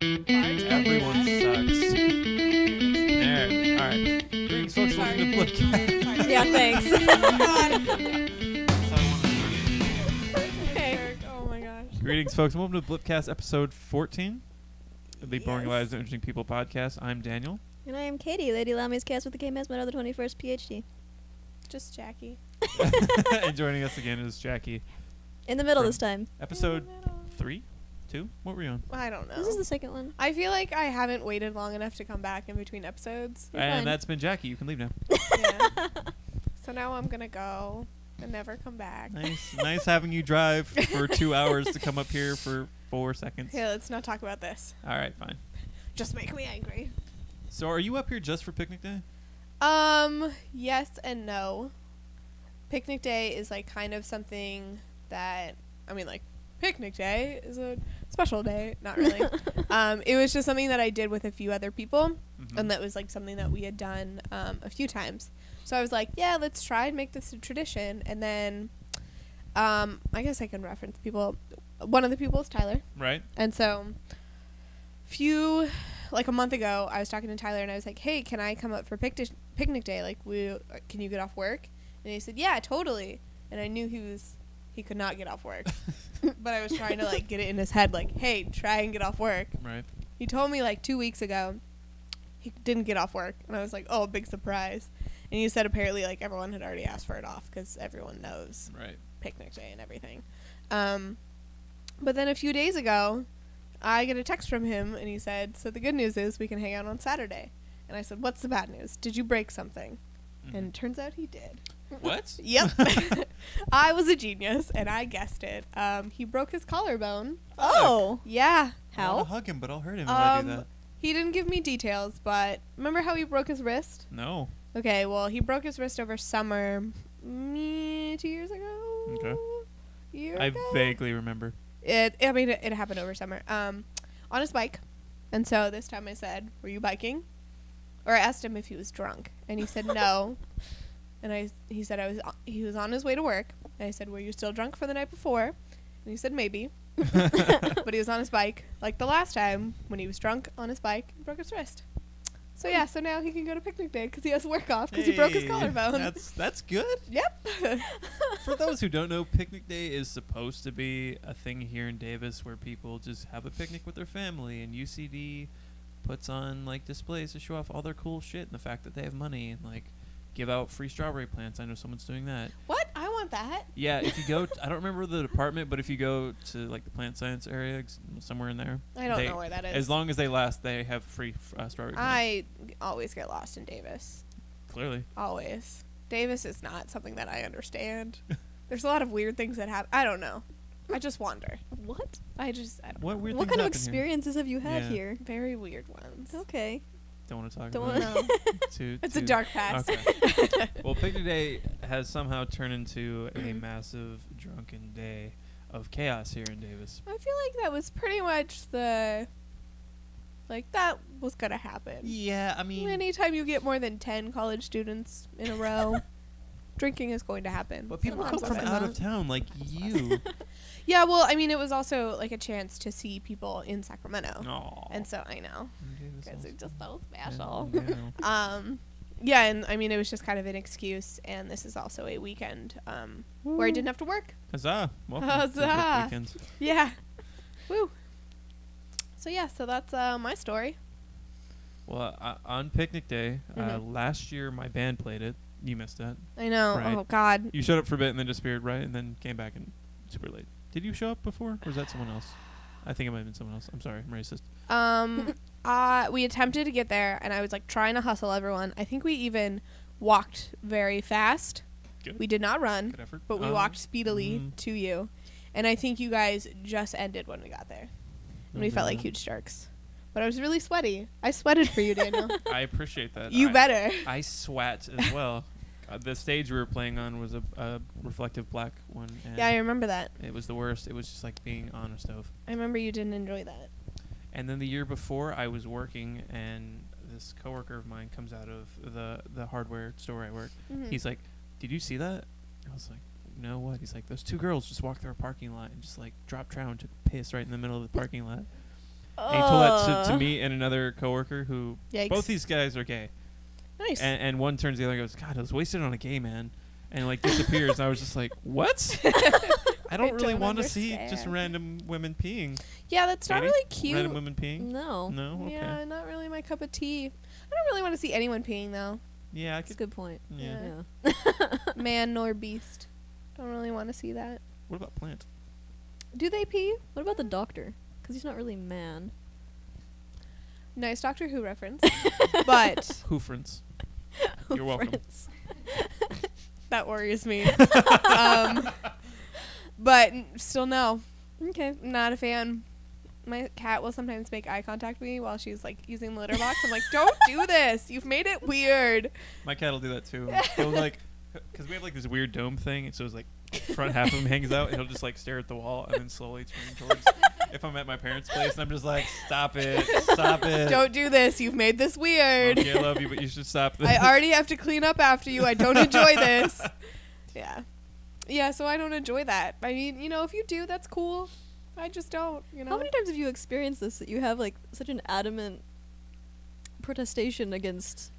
Everyone sucks. There. All right. Greetings, folks. Welcome to BLIPcast. Yeah, thanks. Okay. Oh my gosh. Greetings, folks. Welcome to BLIPcast episode 14 of the Boring Yes. Lives of Interesting People podcast. I'm Daniel. And I am Katie, Lady Laumes, Chaos with the K Mezmiro, the 21st PhD. Just Jackie. And joining us again is Jackie. In the middle From this time. Episode 3? 2? What were you on? I don't know. This is the second one. I feel like I haven't waited long enough to come back in between episodes. You're And fine. that's been Jackie. You can leave now. Yeah. So now I'm gonna go and never come back. Nice having you drive for 2 hours to come up here for 4 seconds. Yeah, let's not talk about this. All right, fine. Just make me angry. So are you up here just for picnic day? Yes and no. Picnic day is like kind of something that, I mean, like, picnic day is a special day. Not really. It was just something that I did with a few other people, and that was like something that we had done a few times. So I was like, yeah, let's try and make this a tradition. And then I guess I can reference people. One of the people is Tyler. Right. And so a month ago, I was talking to Tyler and I was like, hey, can I come up for picnic day? Like, can you get off work? And he said, yeah, totally. And I knew he could not get off work. But I was trying to like get it in his head, like, hey, try and get off work. Right. He told me like 2 weeks ago he didn't get off work. And I was like, oh, big surprise. And he said apparently like everyone had already asked for it off because everyone knows Right. picnic day and everything. But then a few days ago, I get a text from him and he said, so the good news is we can hang out on Saturday. And I said, what's the bad news? Did you break something? And it turns out he did. What? Yep. I was a genius and I guessed it. He broke his collarbone. Oh. Yeah. I How? want to hug him, but I'll hurt him if I do that. He didn't give me details, but remember how he broke his wrist? No. Okay, well, he broke his wrist over summer 2 years ago. Okay. Year I ago? vaguely remember. It happened over summer. On his bike. And so this time I said, were you biking? Or I asked him if he was drunk. And he said no. And he said he was on his way to work. And I said, were you still drunk from the night before? And he said maybe. But he was on his bike like the last time when he was drunk on his bike and broke his wrist. So yeah, so now he can go to picnic day because he has work off because he broke his Hey, collarbone. That's good. Yep. For those who don't know, picnic day is supposed to be a thing here in Davis where people just have a picnic with their family, and UCD puts on like displays to show off all their cool shit and the fact that they have money and like give out free strawberry plants. I know someone's doing that. What? I want that. Yeah, if you go, I don't remember the department, but if you go to like the plant science area, somewhere in there, I don't know where that is. as long as they last, they have free strawberry plants. I always get lost in Davis. Clearly. Always. Davis is not something that I understand. There's a lot of weird things that happen. I don't know. I just wander. What? I don't What know. weird What things kind of happen here? experiences have you had Yeah. here? Very weird ones. Okay. Don't want to talk Don't about wanna- it. It's a dark past. Okay. Well, picnic day has somehow turned into a massive drunken day of chaos here in Davis. I feel like that was pretty much that was going to happen. Yeah, I mean, Anytime you get more than 10 college students in a row, drinking is going to happen. but people come Sometimes from it's out not. of town like you. Yeah, well, I mean, it was also like a chance to see people in Sacramento. Aw. And so I know. Davis Because also. it's just so special. Yeah. Yeah, and I mean, it was just kind of an excuse, and this is also a weekend where I didn't have to work. Huzzah. Welcome to Huzzah. the weekends. Yeah. Woo. So, yeah, so that's my story. Well, on picnic day, Mhm. last year my band played it. You missed that. I know. Right. Oh, God. You showed up for a bit and then disappeared, right? And then came back and super late. Did you show up before, or was that someone else? I think it might have been someone else. I'm sorry, I'm racist. We attempted to get there, and I was, like, trying to hustle everyone. I think we even walked very fast. Good. We did not run, Good effort. but we walked speedily to you. And I think you guys just ended when we got there. And we felt like huge jerks. But I was really sweaty. I sweated for you, Daniel. I appreciate that. You better. I sweat as well. The stage we were playing on was a reflective black one. And Yeah, I remember that. it was the worst. It was just like being on a stove. I remember you didn't enjoy that. And then the year before, I was working, and this coworker of mine comes out of the hardware store I work. Mhm. He's like, "Did you see that?" I was like, "No, what?" He's like, "Those two girls just walked through a parking lot and just like dropped trow and took a piss right in the middle of the parking lot." And he told that to me and another coworker who Yikes. both these guys are gay. Nice. And one turns to the other and goes, God, I was wasted on a gay man. And like disappears. And I was just like, what? I don't really want to see just random women peeing. Yeah, that's not Katie? really cute. Random women peeing? No. No? Okay. Yeah, not really my cup of tea. I don't really want to see anyone peeing though. Yeah, I That's a could. good point. Yeah. Man nor beast. Don't really want to see that. What about plant? Do they pee? What about the doctor? Because he's not really man. Nice Doctor Who reference. But Hoofrance. You're welcome. Friends. that worries me. But still no. Okay. Not a fan. My cat will sometimes make eye contact with me while she's like using the litter box. I'm like, don't do this. You've made it weird. My cat will do that too. He'll like, because we have like this weird dome thing, and so it's like front half of him hangs out, and he'll just like stare at the wall and then slowly turn towards. If I'm at my parents' place, and I'm just like, stop it, stop it. Don't do this. You've made this weird. Okay, I love you, but you should stop this. I already have to clean up after you. I don't enjoy this. Yeah. Yeah, so I don't enjoy that. I mean, if you do, that's cool. I just don't, How many times have you experienced this, that you have like such an adamant protestation against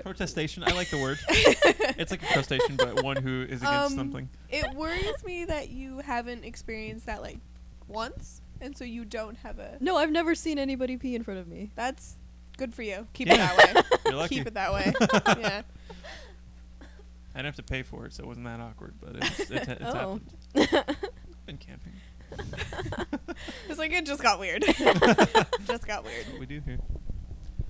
Protestation. I like the word. It's like a crustacean, but one who is against something. It worries me that you haven't experienced that like once, and so you don't have a. No, I've never seen anybody pee in front of me. That's good for you. Keep Yeah. it that way. You're lucky. Keep it that way. Yeah. I didn't have to pay for it, so it wasn't that awkward, but it's Oh. happened. Been camping. It's like it just got weird. Just got weird. That's what we do here.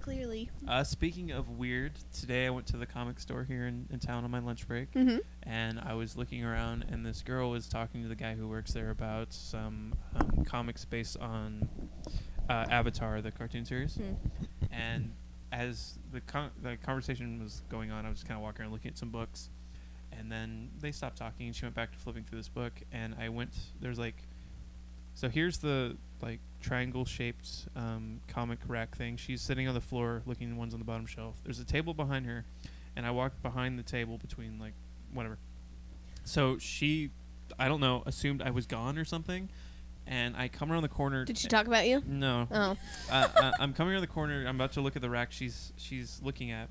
Clearly. Speaking of weird, today I went to the comic store here in town on my lunch break, Mm-hmm. and I was looking around, and this girl was talking to the guy who works there about some comics based on Avatar, the cartoon series. And as the conversation was going on, I was kind of walking around looking at some books, and then they stopped talking, and she went back to flipping through this book, and there's like, so here's the like triangle-shaped comic rack thing. She's sitting on the floor looking at the ones on the bottom shelf. There's a table behind her, and I walked behind the table between like whatever. So she, I don't know, assumed I was gone or something, and I come around the corner. Did she talk about you? No. Oh. I'm coming around the corner. I'm about to look at the rack she's looking at,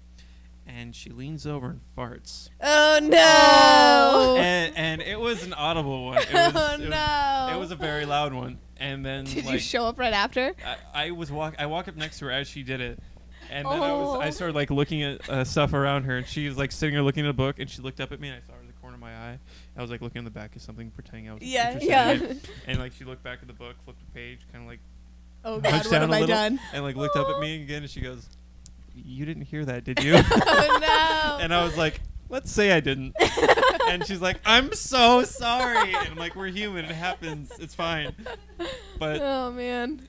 and she leans over and farts. Oh no! And it was an audible one. It was a very loud one. And then Did like, you show up right after? I walked up next to her as she did it, and then Oh. I started like looking at stuff around her, and she was like sitting there looking at a book, and she looked up at me, and I saw her in the corner of my eye. I was like looking in the back of something, pretending I was interested in it. And like she looked back at the book, flipped a page, kind of like Oh God, hunched what down have a I little, done? and like looked up at me again, and she goes, "You didn't hear that, did you?" Oh no! And I was like, let's say I didn't. And she's like, I'm so sorry. And I'm like, we're human. It happens. It's fine. But Oh man!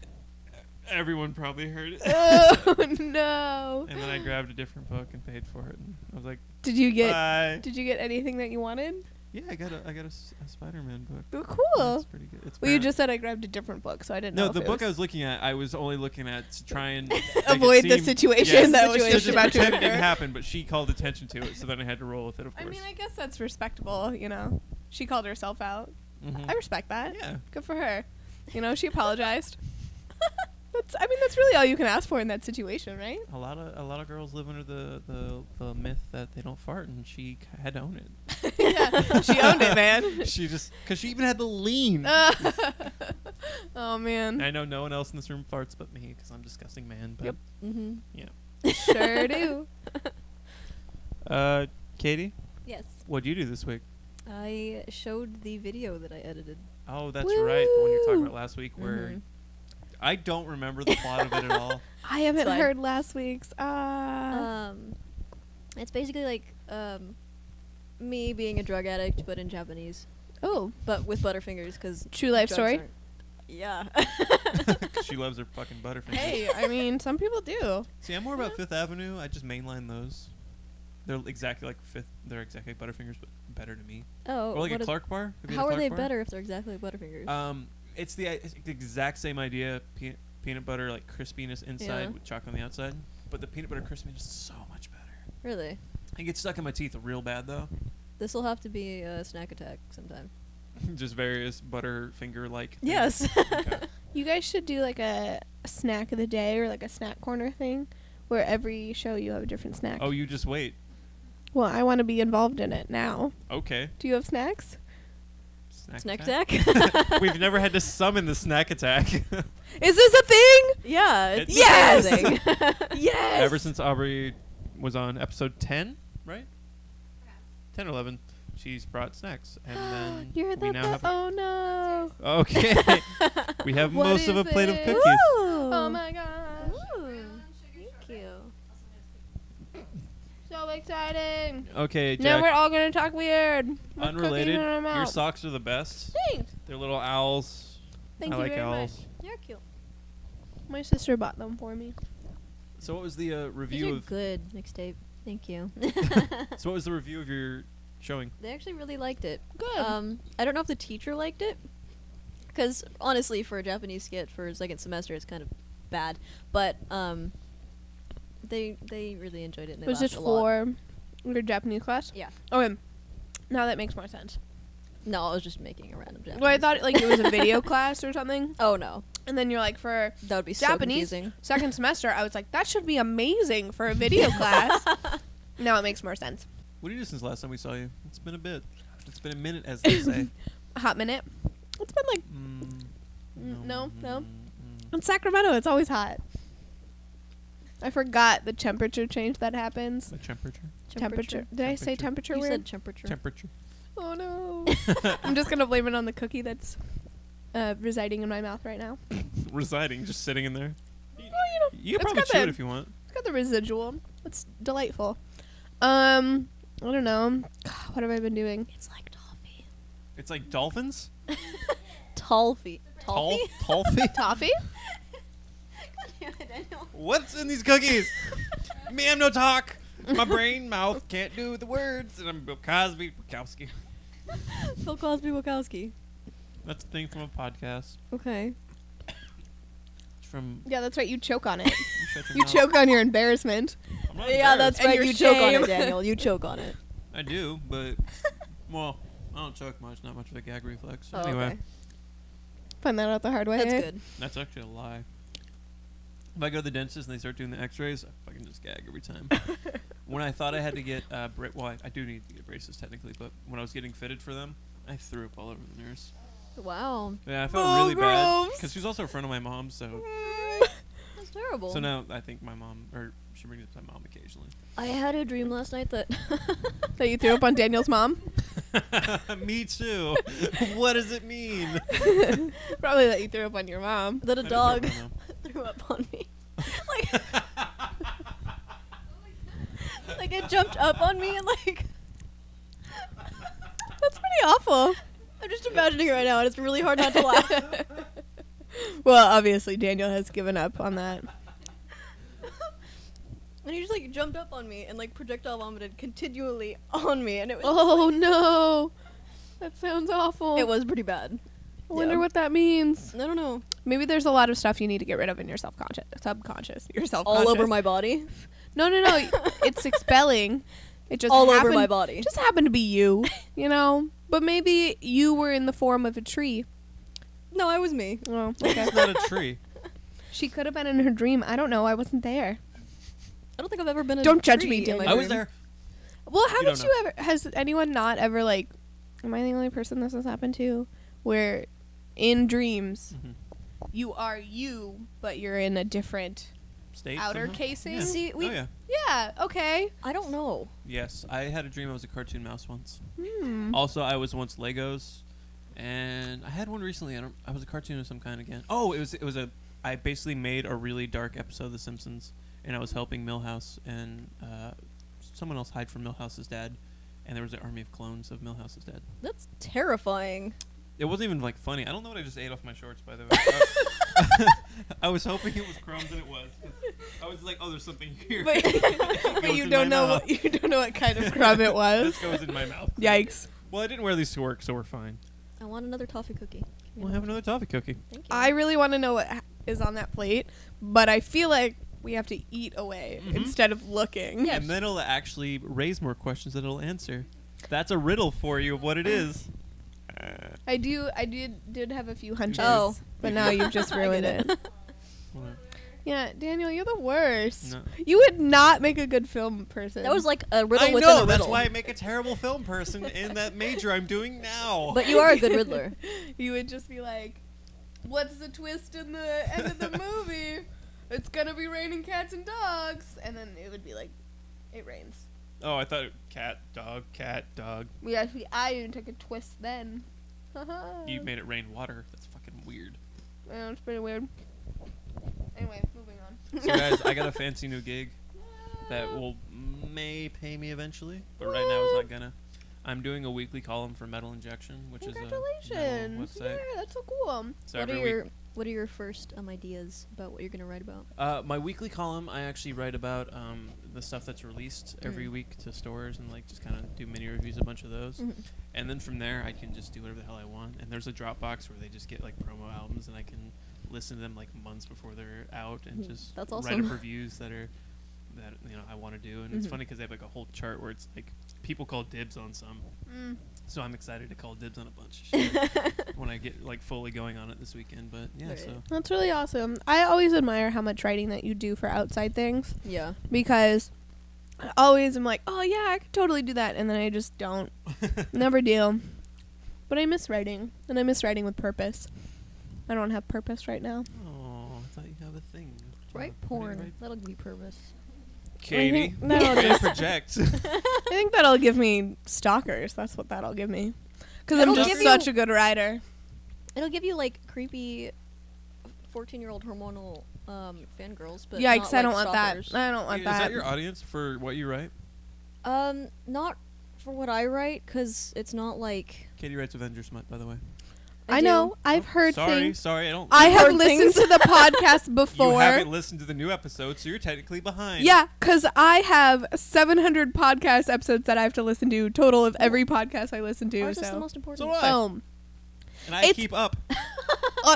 everyone probably heard it. Oh no! And then I grabbed a different book and paid for it. And I was like, Did you get? bye. Did you get anything that you wanted? Yeah, I got a Spider-Man book. Oh, cool. It's pretty good. It's Well, you bad. just said I grabbed a different book, so I didn't know. No, if the it book I was was looking at, I was only looking at to try and make it avoid the seem- situation yes, that was to just just about to pretend it didn't occur. happen, but she called attention to it, so then I had to roll with it, of course. I mean, I guess that's respectable. She called herself out. Mhm. I respect that. Yeah. Good for her. She apologized. That's really all you can ask for in that situation, right? A lot of girls live under the myth that they don't fart, and she had to own it. Yeah, she owned it, man. She just, because she even had the lean. Oh man. I know no one else in this room farts but me, because I'm a disgusting man. But Yep. Mm-hmm. yeah. Sure do. Katie, Yes. what'd you do this week? I showed the video that I edited. Oh, that's right, the one you were talking Woo! about last week, where Mhm. I don't remember the plot of it at all. I haven't It's fine. heard last week's. It's basically like me being a drug addict, but in Japanese, Oh, but with Butterfingers, because true life story. Yeah. 'Cause she loves her fucking Butterfingers. Hey, I mean, some people do. See, I'm more about Fifth Avenue. I just mainline those. They're exactly like They're exactly like Butterfingers, but better to me. Oh. Or like what a is- Clark bar. Have you had How a are they Clark bar? better if they're exactly like Butterfingers? It's the exact same idea. Peanut butter, like crispiness inside Yeah. with chocolate on the outside. But the peanut butter crispiness is so much better. Really? It gets stuck in my teeth real bad though. This will have to be a snack attack sometime. Just various Butterfinger like. Yes. Okay. You guys should do like a a snack of the day or like a snack corner thing, where every show you have a different snack. Oh, you just wait. Well, I want to be involved in it now. Okay. Do you have snacks? Snack attack? attack? We've never had to summon the snack attack. Is this a thing? Yeah. It's Yes! amazing. Yes. Ever since Aubrey was on episode 10, right? 10 or 11, she's brought snacks. And then You're we the now have... oh no. Okay. We have What most of a is plate of it? cookies. Oh my gosh. Ooh. Thank you. So exciting. Okay, Now Jack. we're all going to talk weird. With Unrelated. cookies in our Your mouth. socks are the best. Thanks. They're little owls. Thank I you like very owls. much. You're cute. My sister bought them for me. So what was the These review are of... good mixtape. Thank you. So what was the review of your showing? They actually really liked it. Good. I don't know if the teacher liked it, because honestly, for a Japanese skit for second semester, it's kind of bad. But they really enjoyed it. And they Was laughed this a lot. for your Japanese class? Yeah. Okay. Now that makes more sense. No, I was just making a random Japanese. Well, I thought like it was a video class or something. Oh no, And then you're like, for that would be so Japanese confusing. second semester, I was like, that should be amazing for a video class. Now it makes more sense. What do you do since last time we saw you? It's been a bit. It's been a minute, as they say. A hot minute. It's been like, no. mm. in Sacramento, it's always hot. I forgot the temperature change that happens. The temperature? Temperature. Did I say temperature You weird? said temperature. Temperature. Oh no. I'm just going to blame it on the cookie that's residing in my mouth right now. Residing, just sitting in there. Well, you know, You can it's probably got chew it the- if you want. It's got the residual. It's delightful. I don't know. God, what have I been doing? It's like toffee. It's like dolphins? Toffee. Toffee? Toffee? Toffee? God damn it, Daniel. What's in these cookies? Me, I'm no talk. My brain, mouth can't do the words, and I'm Bill Cosby, Bukowski. Bill Cosby Wachowski. That's a thing from a podcast. Okay. It's from... Yeah, that's right. You choke on it. Shut your You mouth. choke on your embarrassment. I'm not Yeah, embarrassed. that's And right. your You choke on shame. it, Daniel. You choke on it. I do, but... Well, I don't choke much. Not much of a gag reflex. Oh, Anyway, okay. Find that out the hard way. That's good. that's actually a lie. If I go to the dentist and they start doing the x-rays, I fucking just gag every time. When I thought I had to get... well, I do need to get braces technically, but when I was getting fitted for them, I threw up all over the nurse. Wow. Yeah, I felt Oh, really bad. gross. Because she was also a friend of my mom, so... That's terrible. So now I think my mom... Or she brings it to my mom occasionally. I had a dream last night that... That you threw up on Daniel's mom? Me too. What does it mean? Probably that you threw up on your mom. that a I didn't dog throw up on threw up on me. like... like it jumped up on me and like... That's pretty awful. I'm just imagining it right now and it's really hard not to laugh. Well, obviously Daniel has given up on that. And he just like jumped up on me and like projectile vomited continually on me and it was Oh no. That sounds awful. it was pretty bad. I wonder yeah. what that means. I don't know. Maybe there's a lot of stuff you need to get rid of in your subconscious. Your self-conscious. All over my body. No. It's expelling. It just All over happened- my body. It just happened to be you, you know? But maybe you were in the form of a tree. No, it was me. Oh, okay. It's not a tree. She could have been in her dream. I don't know. I wasn't there. I don't think I've ever been. Don't a judge tree me, in Daniel. my I was dream. there. Well, You haven't don't you ever? Has anyone not ever like? Am I the only person this has happened to? Where, in dreams, Mhm. you are you, but you're in a different State outer somehow? casing. Yeah. See, we- Oh, yeah. Yeah. Okay. I don't know. Yes, I had a dream I was a cartoon mouse once. Hmm. Also, I was once Legos, and I had one recently. I was a cartoon of some kind again. Oh, it was a. I basically made a really dark episode of The Simpsons, and I was helping Milhouse and someone else hide from Milhouse's dad, and there was an army of clones of Milhouse's dad. That's terrifying. It wasn't even like funny. I don't know what I just ate off my shorts, by the way. I was hoping it was crumbs, and it was. 'Cause I was like, oh, there's something here. But, It but goes you in don't my know mouth. what you don't know what kind of crumb it was. This goes in my mouth. Yikes. Well, I didn't wear these to work, so we're fine. I want another toffee cookie. We'll have another toffee cookie. Thank you. I really want to know what is on that plate, but I feel like we have to eat away Mhm. instead of looking. Yeah. And then it'll actually raise more questions that it'll answer. That's a riddle for you of what it is. I did have a few hunches, Oh. but now you've just I ruined get it. Well, Yeah, Daniel, you're the worst. No. You would not make a good film person. That was like a riddle I within a know. riddle. That's why I make a terrible film person in that major I'm doing now. But you are a good riddler. You would just be like, what's the twist in the end of the movie? It's gonna be raining cats and dogs. And then it would be like, it rains. Oh, I thought cat, dog. We actually, I even took a twist then. You made it rain water. That's fucking weird. Yeah, it's pretty weird. Anyway, moving on. So guys, I got a fancy new gig that may pay me eventually, but right now it's not gonna. I'm doing a weekly column for Metal Injection, which is a metal Congratulations! website. Yeah, that's so cool. So What every are week, what are your first ideas about what you're gonna write about? my weekly column, I actually write about the stuff that's released every week to stores and like just kind of do mini reviews, a bunch of those. Mhm. And then from there, I can just do whatever the hell I want. And there's a Dropbox where they just get like promo albums, and I can listen to them like months before they're out, and just That's write awesome. up reviews that I want to do. And it's Mhm. funny because they have like a whole chart where it's like people call dibs on some. So I'm excited to call dibs on a bunch of shit when I get like fully going on it this weekend. But yeah, Right. so That's really awesome. I always admire how much writing that you do for outside things, Yeah. because I always am like, oh yeah, I could totally do that, and then I just don't. Never do. But I miss writing, and I miss writing with purpose. I don't have purpose right now. Oh, I thought you have a thing. Write What do you porn. write? That'll give you purpose. Katie, That'll way to just- project. I think that'll give me stalkers. That's what that'll give me. Because I'm It'll just give such you- a good writer. It'll give you like creepy 14-year-old hormonal fangirls, but Yikes, not, I like, don't want stalkers. that. I don't want Is that. that your audience for what you write? Not for what I write, because it's not like Katie writes Avenger Smut, by the way. I do. know. I've heard Sorry, things. sorry, I don't. I have heard listened things. to the podcast You before. haven't listened to the new episode, so you're technically behind. Yeah, because I have 700 podcast episodes that I have to listen to, total of every podcast I listen to. ours is the So, most important. So do I. boom. And I It's- keep up.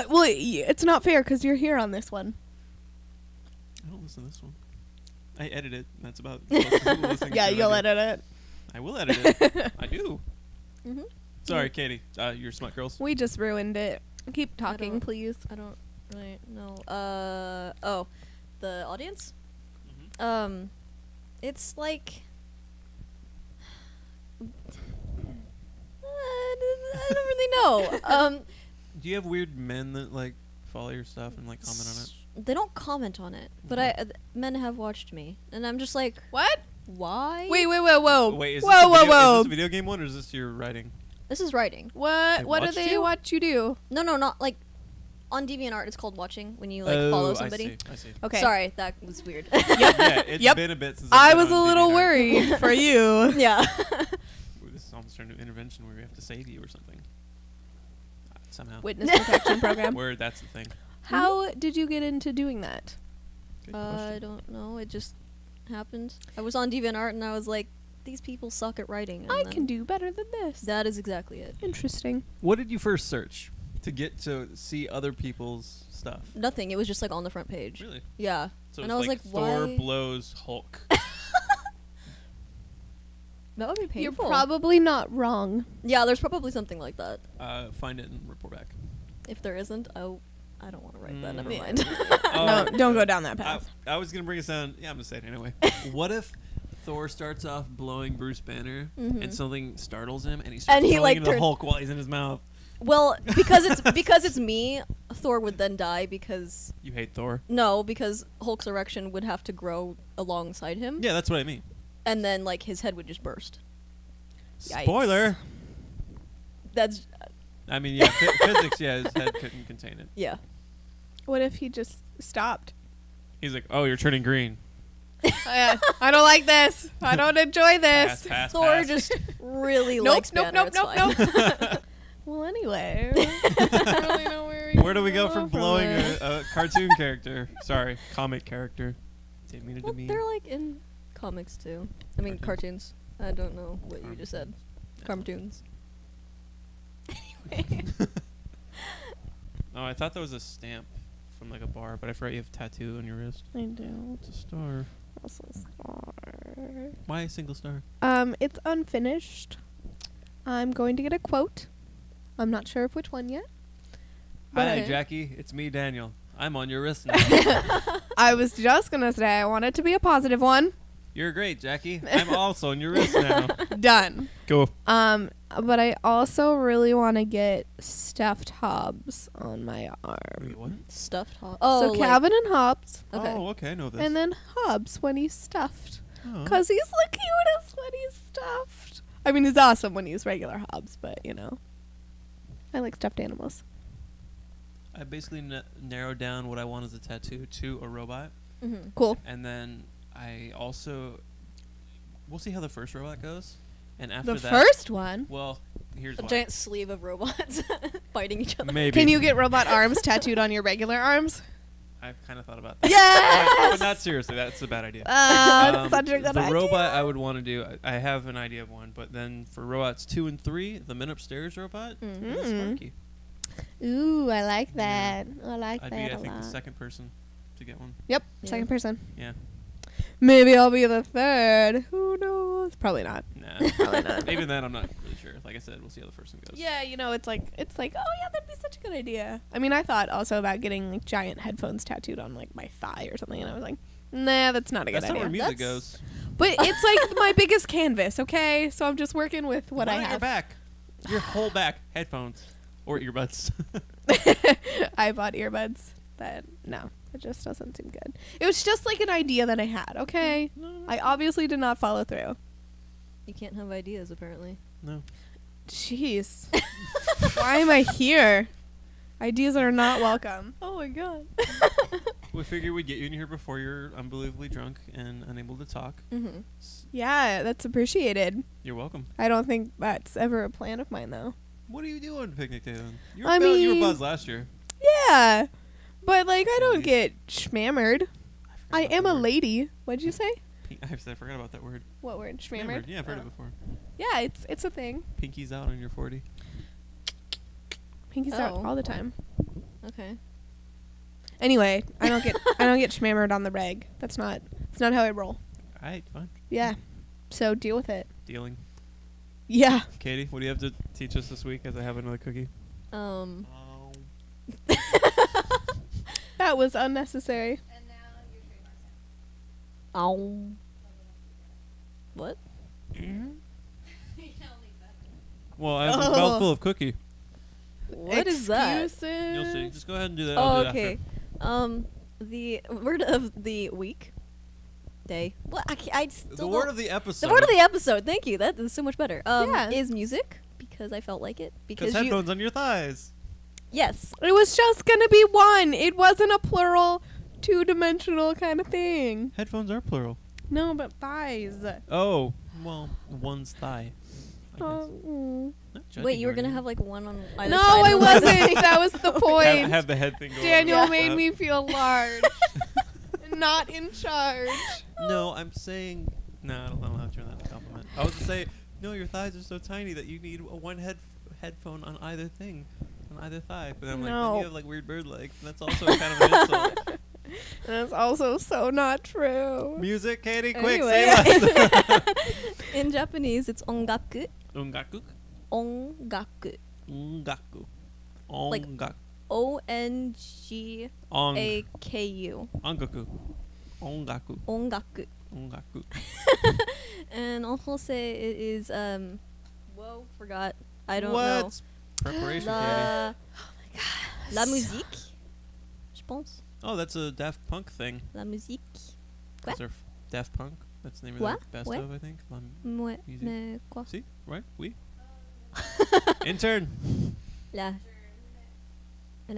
Well, it's not fair because you're here on this one. I don't listen to this one. I edit it. That's about the closest to listening Yeah, to you'll I do. edit it. I will edit it. I do. Mhm. Sorry, Katie. You're Smut Girls. We just ruined it. Keep talking, don't- please. I don't really know. Oh, the audience. Mhm. It's like. I don't really know. Do you have weird men that like follow your stuff and like comment on it? They don't comment on it, but men have watched me, and I'm just like, What? why? Wait, whoa. Wait, is whoa, this a whoa, video, whoa. Is this a video game one or is this your writing? This is writing. What? They What do watched they you? watch you do? No, not like on DeviantArt. It's called watching when you like follow somebody. I see. Okay. Sorry, that was weird. Yeah, it's Yep. been a bit since I I've was been a on little DeviantArt. worried for you. Yeah. Ooh, this is almost turned into an intervention where we have to save you or something. Somehow. Witness protection program. Where that's the thing. How did you get into doing that? Good I question. don't know. It just happened. I was on DeviantArt and I was like, these people suck at writing. And I then can do better than this. That is exactly it. Interesting. What did you first search to get to see other people's stuff? Nothing. It was just like on the front page. Really? Yeah. So And it's I was like like, Thor why? blows Hulk. That would be You're painful. probably not wrong. Yeah, there's probably something like that. Find it and report back. If there isn't, I don't want to write that. Mm. Never Yeah. mind. No, don't go down that path. I was gonna bring us down. Yeah, I'm gonna say it anyway. What if Thor starts off blowing Bruce Banner Mhm. and something startles him and he starts And he, blowing like, into the turn- Hulk while he's in his mouth? Well, because it's me, Thor would then die because You hate Thor? because Hulk's erection would have to grow alongside him, Yeah, that's what I mean. and then like his head would just burst. Yikes. Spoiler. That's I mean, yeah, physics. Yeah, his head couldn't contain it. yeah. What if he just stopped? He's like, "Oh, you're turning green." I don't like this. I don't enjoy Pass, this. pass, Thor pass. just really Nope, likes nope, Banner. nope, It's nope, fine. nope. Well, anyway. I don't really know Where do we go from blowing it? a cartoon character? Sorry, comic character. Didn't mean it to Well, mean. they're like in comics too. I mean cartoons. I don't know what you just said. Cartoons. Anyway. Oh, I thought that was a stamp from like a bar, but I forgot you have a tattoo on your wrist. I do. It's a star. Also star. Why a single star? It's unfinished. I'm going to get a quote. I'm not sure of which one yet. Hi, Okay. Jackie. It's me, Daniel. I'm on your wrist now. I was just gonna say I want it to be a positive one. You're great, Jackie. I'm also on your wrist now. Done. Cool. But I also really want to get stuffed Hobbs on my arm. Wait, what? Stuffed hot. So like- Calvin and Hobbs, Okay. Oh, okay. I know this. and then Hobbs when he's stuffed. Oh. Because he's the cutest when he's stuffed. I mean, he's awesome when he's regular Hobbs, but, you know. I like stuffed animals. I basically narrowed down what I want as a tattoo to a robot. Mm-hmm. Cool. And then I also... We'll see how the first robot goes. And after The that... first one? Well, here's A why. giant sleeve of robots fighting each other. Maybe. Can you get robot arms tattooed on your regular arms? I've kind of thought about that. Yes! But not seriously. That's a bad idea. That's such a good the idea. robot I would want to do, I have an idea of one, but then for robots 2 and 3, the men upstairs robot, Mhm. that's Sparky. Ooh, I like Yeah. that. I like I'd that be, I a think, the lot. second person to get one. Yep, Yeah. second person. Yeah. Maybe I'll be the third. Who knows? Probably not. Nah. Probably not. Even then, I'm not really sure. Like I said, we'll see how the first one goes. Yeah, you know, it's like, oh yeah, that'd be such a good idea. I mean, I thought also about getting like giant headphones tattooed on like my thigh or something, and I was like, nah, that's not a That's good not where idea. music That's- goes. But it's like my biggest canvas, okay? So I'm just working with what I Not on your have. back. Your whole back. Headphones. Or earbuds. I bought earbuds, but no, it just doesn't seem good. It was just like an idea that I had, okay? I obviously did not follow through. You can't have ideas, apparently. No. Jeez. Why am I here? Ideas are not welcome. Oh my god. We figured we'd get you in here before you're unbelievably drunk and unable to talk. Mm-hmm. Yeah, that's appreciated. You're welcome. I don't think that's ever a plan of mine, though. What are you doing picnic day then? You I you were mean- buzzed last year. Yeah, but like I don't Nice. get schmammered. I forgot about am that a word. lady. What'd you say? I forgot about that word. What word? Schmammered? Yeah, I've heard Oh. it before. Yeah, it's a thing. Pinky's out on your 40. Pinky's out Oh. all the time. Okay. Anyway, I don't get schmammered on the reg. It's not how I roll. Alright, fine. Yeah. So deal with it. Dealing. Yeah. Katie, what do you have to teach us this week as I have another cookie? Um. That was unnecessary. Ow. What? Well, I have a Oh. mouthful of cookie. What is that? Excuses. You'll see. Just go ahead and do that. I'll Oh, do it okay. The word of the week, day. What? I still after. The don't- word of the episode. The word of the episode. Thank you. That is so much better. Yeah. Is music because I felt like it Because because you. headphones on your thighs. Yes. It was just gonna be one. It wasn't a plural, two-dimensional kind of thing. Headphones are plural. No, but thighs. Oh, well, one's thigh. I guess. Not judging Wait, you were or gonna anything. have like one on either No, side I of the- wasn't. That was the point. Have the head thing go Daniel over made the me feel large. Not in charge. No, I'm saying. No, I don't know how to turn that into a compliment. I was to say, no, your thighs are so tiny that you need one headphone on either thing, on either thigh. But I'm like, then No. you have like weird bird legs, and that's also kind of an insult. And it's also so not true. Music, Katie, quick, Anyway. say less. In Japanese, it's ongaku. Ongaku? Ongaku. Ongaku. Like- Ongaku. ONGAKU. Ongaku. Ongaku. Ongaku. Ongaku. And en français it is whoa, forgot. I don't what? know. Preparation, Katie. La La musique. Je pense. Oh, that's a Daft Punk thing. La musique. Those are Daft Punk. That's the name Quoi? of their best Ouais. of, I think. Ouais, Musique. mais quoi? See? Right? We? Intern. La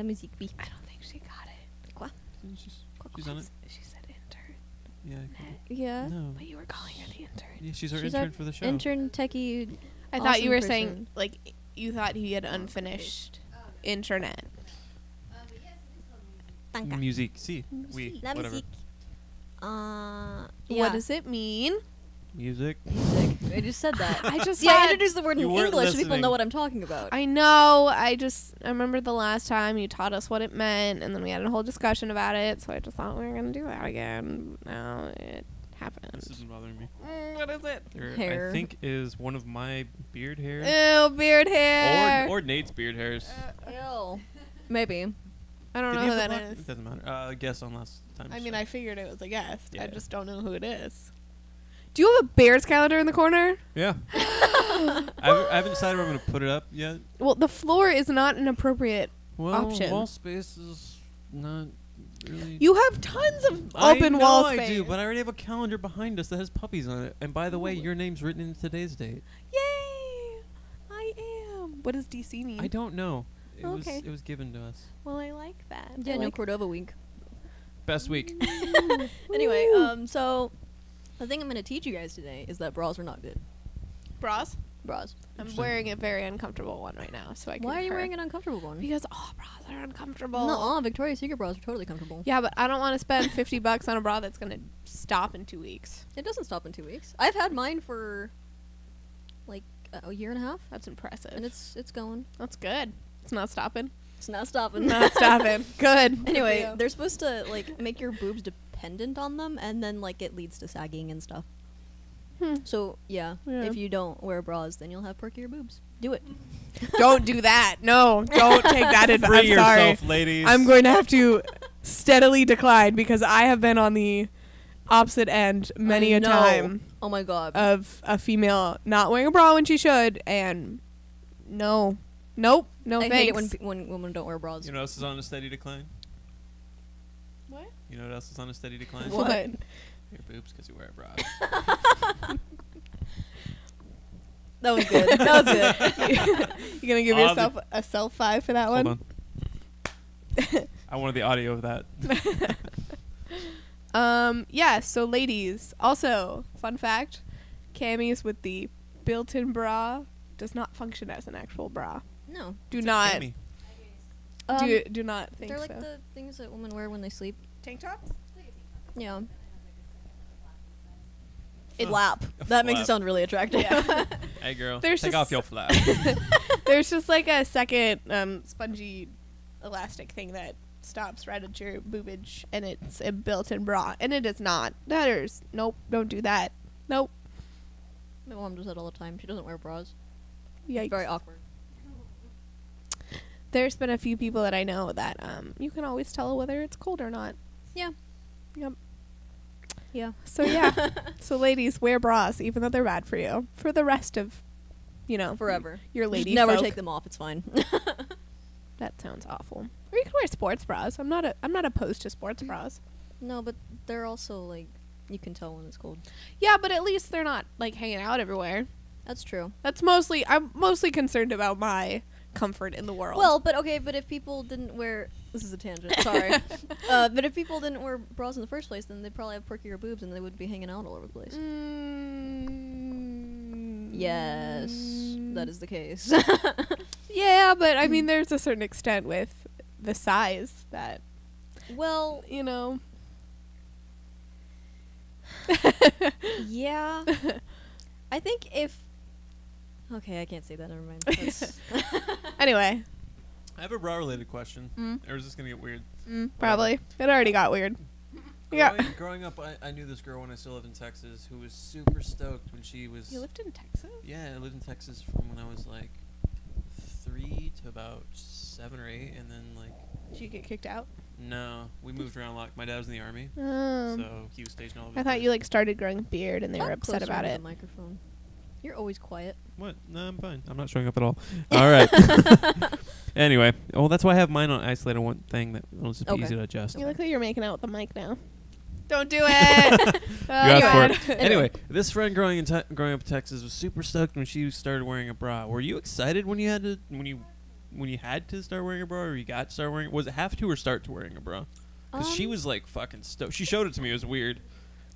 musique, oui. I don't think she got it. Quoi? She's on it. She said intern. Yeah. Yeah. No. But you were calling her the intern. Yeah, she's our She's intern our for the show. Intern techie. I thought you awesome were person. saying, like, you thought he had unfinished internet. Tanka. Musique. See. We. La Whatever. musique. What Yeah. does it mean? Music. Music. I just said that. I just See, I said- introduced the word in You weren't English so people listening. know what I'm talking about. I know. I remember the last time you taught us what it meant, and then we had a whole discussion about it, so I just thought we were going to do that again. Now it happened. This isn't bothering me. What is it? There, Hair. I think is one of my beard hairs. Ew, beard hair. Or Nate's beard hairs. Ew. Maybe. I don't Did know he who have that the is. It doesn't matter. Guess on last time. I mean, I figured it was a guest. I Yeah. just don't know who it is. Do you have a Bears calendar in the corner? Yeah. I haven't decided where I'm going to put it up yet. Well, the floor is not an appropriate option. Wall space is not really. You have tons of I open know wall I space. do, but I already have a calendar behind us that has puppies on it. And by the way, your name's written in today's date. Yay! I am. What does DC mean? I don't know. Okay. It was given to us. Well, I like that. Yeah, I no like Cordova week. Best week. Anyway, Ooh. so the thing I'm going to teach you guys today is that bras are not good. Bras. Bras. I'm Interesting. wearing a very uncomfortable one right now, so I can. Why are you wearing an uncomfortable one? Because all bras are uncomfortable. No, Victoria's Secret bras are totally comfortable. Yeah, but I don't want to spend $50 on a bra that's gonna stop in 2 weeks. It doesn't stop in 2 weeks. I've had mine for like a year and a half, That's impressive. and it's going. That's good. It's not stopping. It's not stopping. Not stopping. Good. Anyway, Yeah. they're supposed to like make your boobs dependent on them, and then like it leads to sagging and stuff. So yeah, Yeah. if you don't wear bras, then you'll have perkier boobs. Do it. Don't do that. No, don't take that advice. Free I'm yourself, sorry. ladies. I'm going to have to steadily decline because I have been on the opposite end many I a know. time Oh my god. of a female not wearing a bra when she should, and no, no I thanks. hate it when women don't wear bras. You know what else is on a steady decline? What? You know what else is on a steady decline? What? Your boobs because you wear a bra. That was good. That was good. You gonna give yourself a self 5 for that Hold one? on. I wanted the audio of that. Yeah, so ladies, also, fun fact, camis with the built-in bra does not function as an actual bra. No. Do It's a not cami. do not think They're like so. the things that women wear when they sleep. Tank tops? Yeah. It Flap. A That makes flap. it sound really attractive. Yeah. Hey girl, There's take just- off your flap. There's just like a second spongy elastic thing that stops right at your boobage, and it's a built-in bra, and it is not. That is nope. Don't do that. Nope. My mom does that all the time. She doesn't wear bras. Yikes. Very awkward. There's been a few people that I know that you can always tell whether it's cold or not. Yeah. Yep. Yeah. So yeah. So ladies, wear bras even though they're bad for you for the rest of, Forever. your Just lady never folk. take them off. It's fine. That sounds awful. Or you can wear sports bras. I'm not opposed to sports bras. No, but they're also like you can tell when it's cold. Yeah, but at least they're not like hanging out everywhere. That's true. I'm mostly concerned about my comfort in the world. Well, but okay, but if people didn't wear this is a tangent. Sorry. But if people didn't wear bras in the first place, then they'd probably have perkier boobs and they would be hanging out all over the place. Yes, that is the case. Yeah, but I mean, there's a certain extent with the size that Well, yeah. I think if okay, I can't say that. Never mind. That's Anyway, I have a bra-related question. Mm. Or is this gonna get weird? probably it already got weird. Yeah. Growing up, I knew this girl when I still lived in Texas who was super stoked when she was. You lived in Texas? Yeah, I lived in Texas from when I was like 3 to about 7 or 8, and then like Did you get kicked out? no, we moved around a lot. My dad was in the army, Oh. so he was stationed all over. I the thought you place. like started growing a beard and they were Talk upset closer about to it. The microphone. You're always quiet. What? No, I'm fine. I'm not showing up at all. All right. Anyway, well, that's why I have mine on isolated one thing that will just be Okay. easy to adjust. You look like you're making out with the mic now. Don't do it. You asked for it. Anyway. Anyway, this friend growing up in Texas was super stoked when she started wearing a bra. Were you excited when you had to start wearing a bra, or you got to start wearing? Was it have to or start to wearing a bra? Because she was like fucking stoked. She showed it to me. It was weird.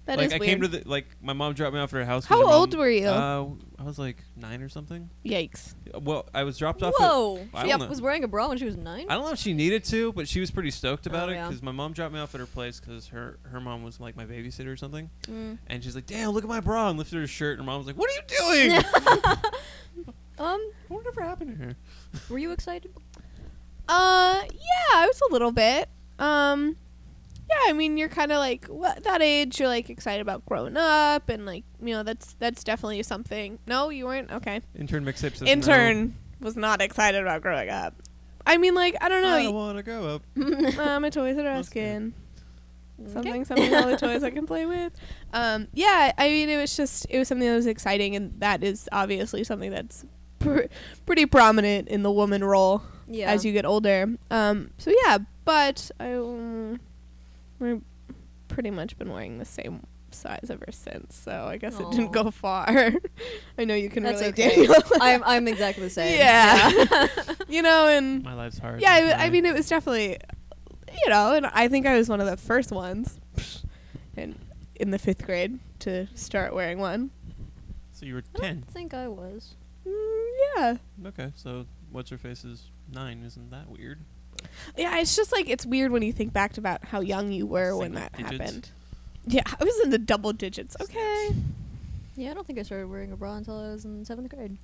That like is I weird. came to the my mom dropped me off at her house. 'cause How her old mom- were you? I was like 9 or something. Yikes. Well, I was dropped off. Whoa. I She don't know. was wearing a bra when she was 9? I don't know if she needed to, but she was pretty stoked about Oh, it yeah. because my mom dropped me off at her place because her mom was like my babysitter or something, Mm. and she's like, "Damn, look at my bra!" and lifted her shirt, and her mom was like, "What are you doing?" Whatever happened to her? Were you excited? Yeah, I was a little bit. Yeah, I mean, you're kind of like that age. You're like excited about growing up, and like that's definitely something. No, you weren't. Okay. Intern mixtape says Intern was not excited about growing up. I mean, like, I don't know. I don't want to grow up. My toys are That's good. asking. Okay. Something, all the toys I can play with. Yeah, I mean, it was something that was exciting, and that is obviously something that's pretty prominent in the woman role Yeah. as you get older. So yeah, but we've pretty much been wearing the same size ever since, so I guess it didn't Aw. go far. I know you can That's relate, okay. Daniel. I'm exactly the same. Yeah. You know, and My life's hard. yeah, I mean, it was definitely, you know, and I think I was one of the first ones in the 5th grade to start wearing one. So you were I 10. don't think I was. Yeah. Okay, so what's her face is 9. Isn't that weird? Yeah, it's just like, it's weird when you think back about how young you were when Single that digits. happened. Yeah, I was in the double digits. Okay. Yeah, I don't think I started wearing a bra until I was in 7th grade.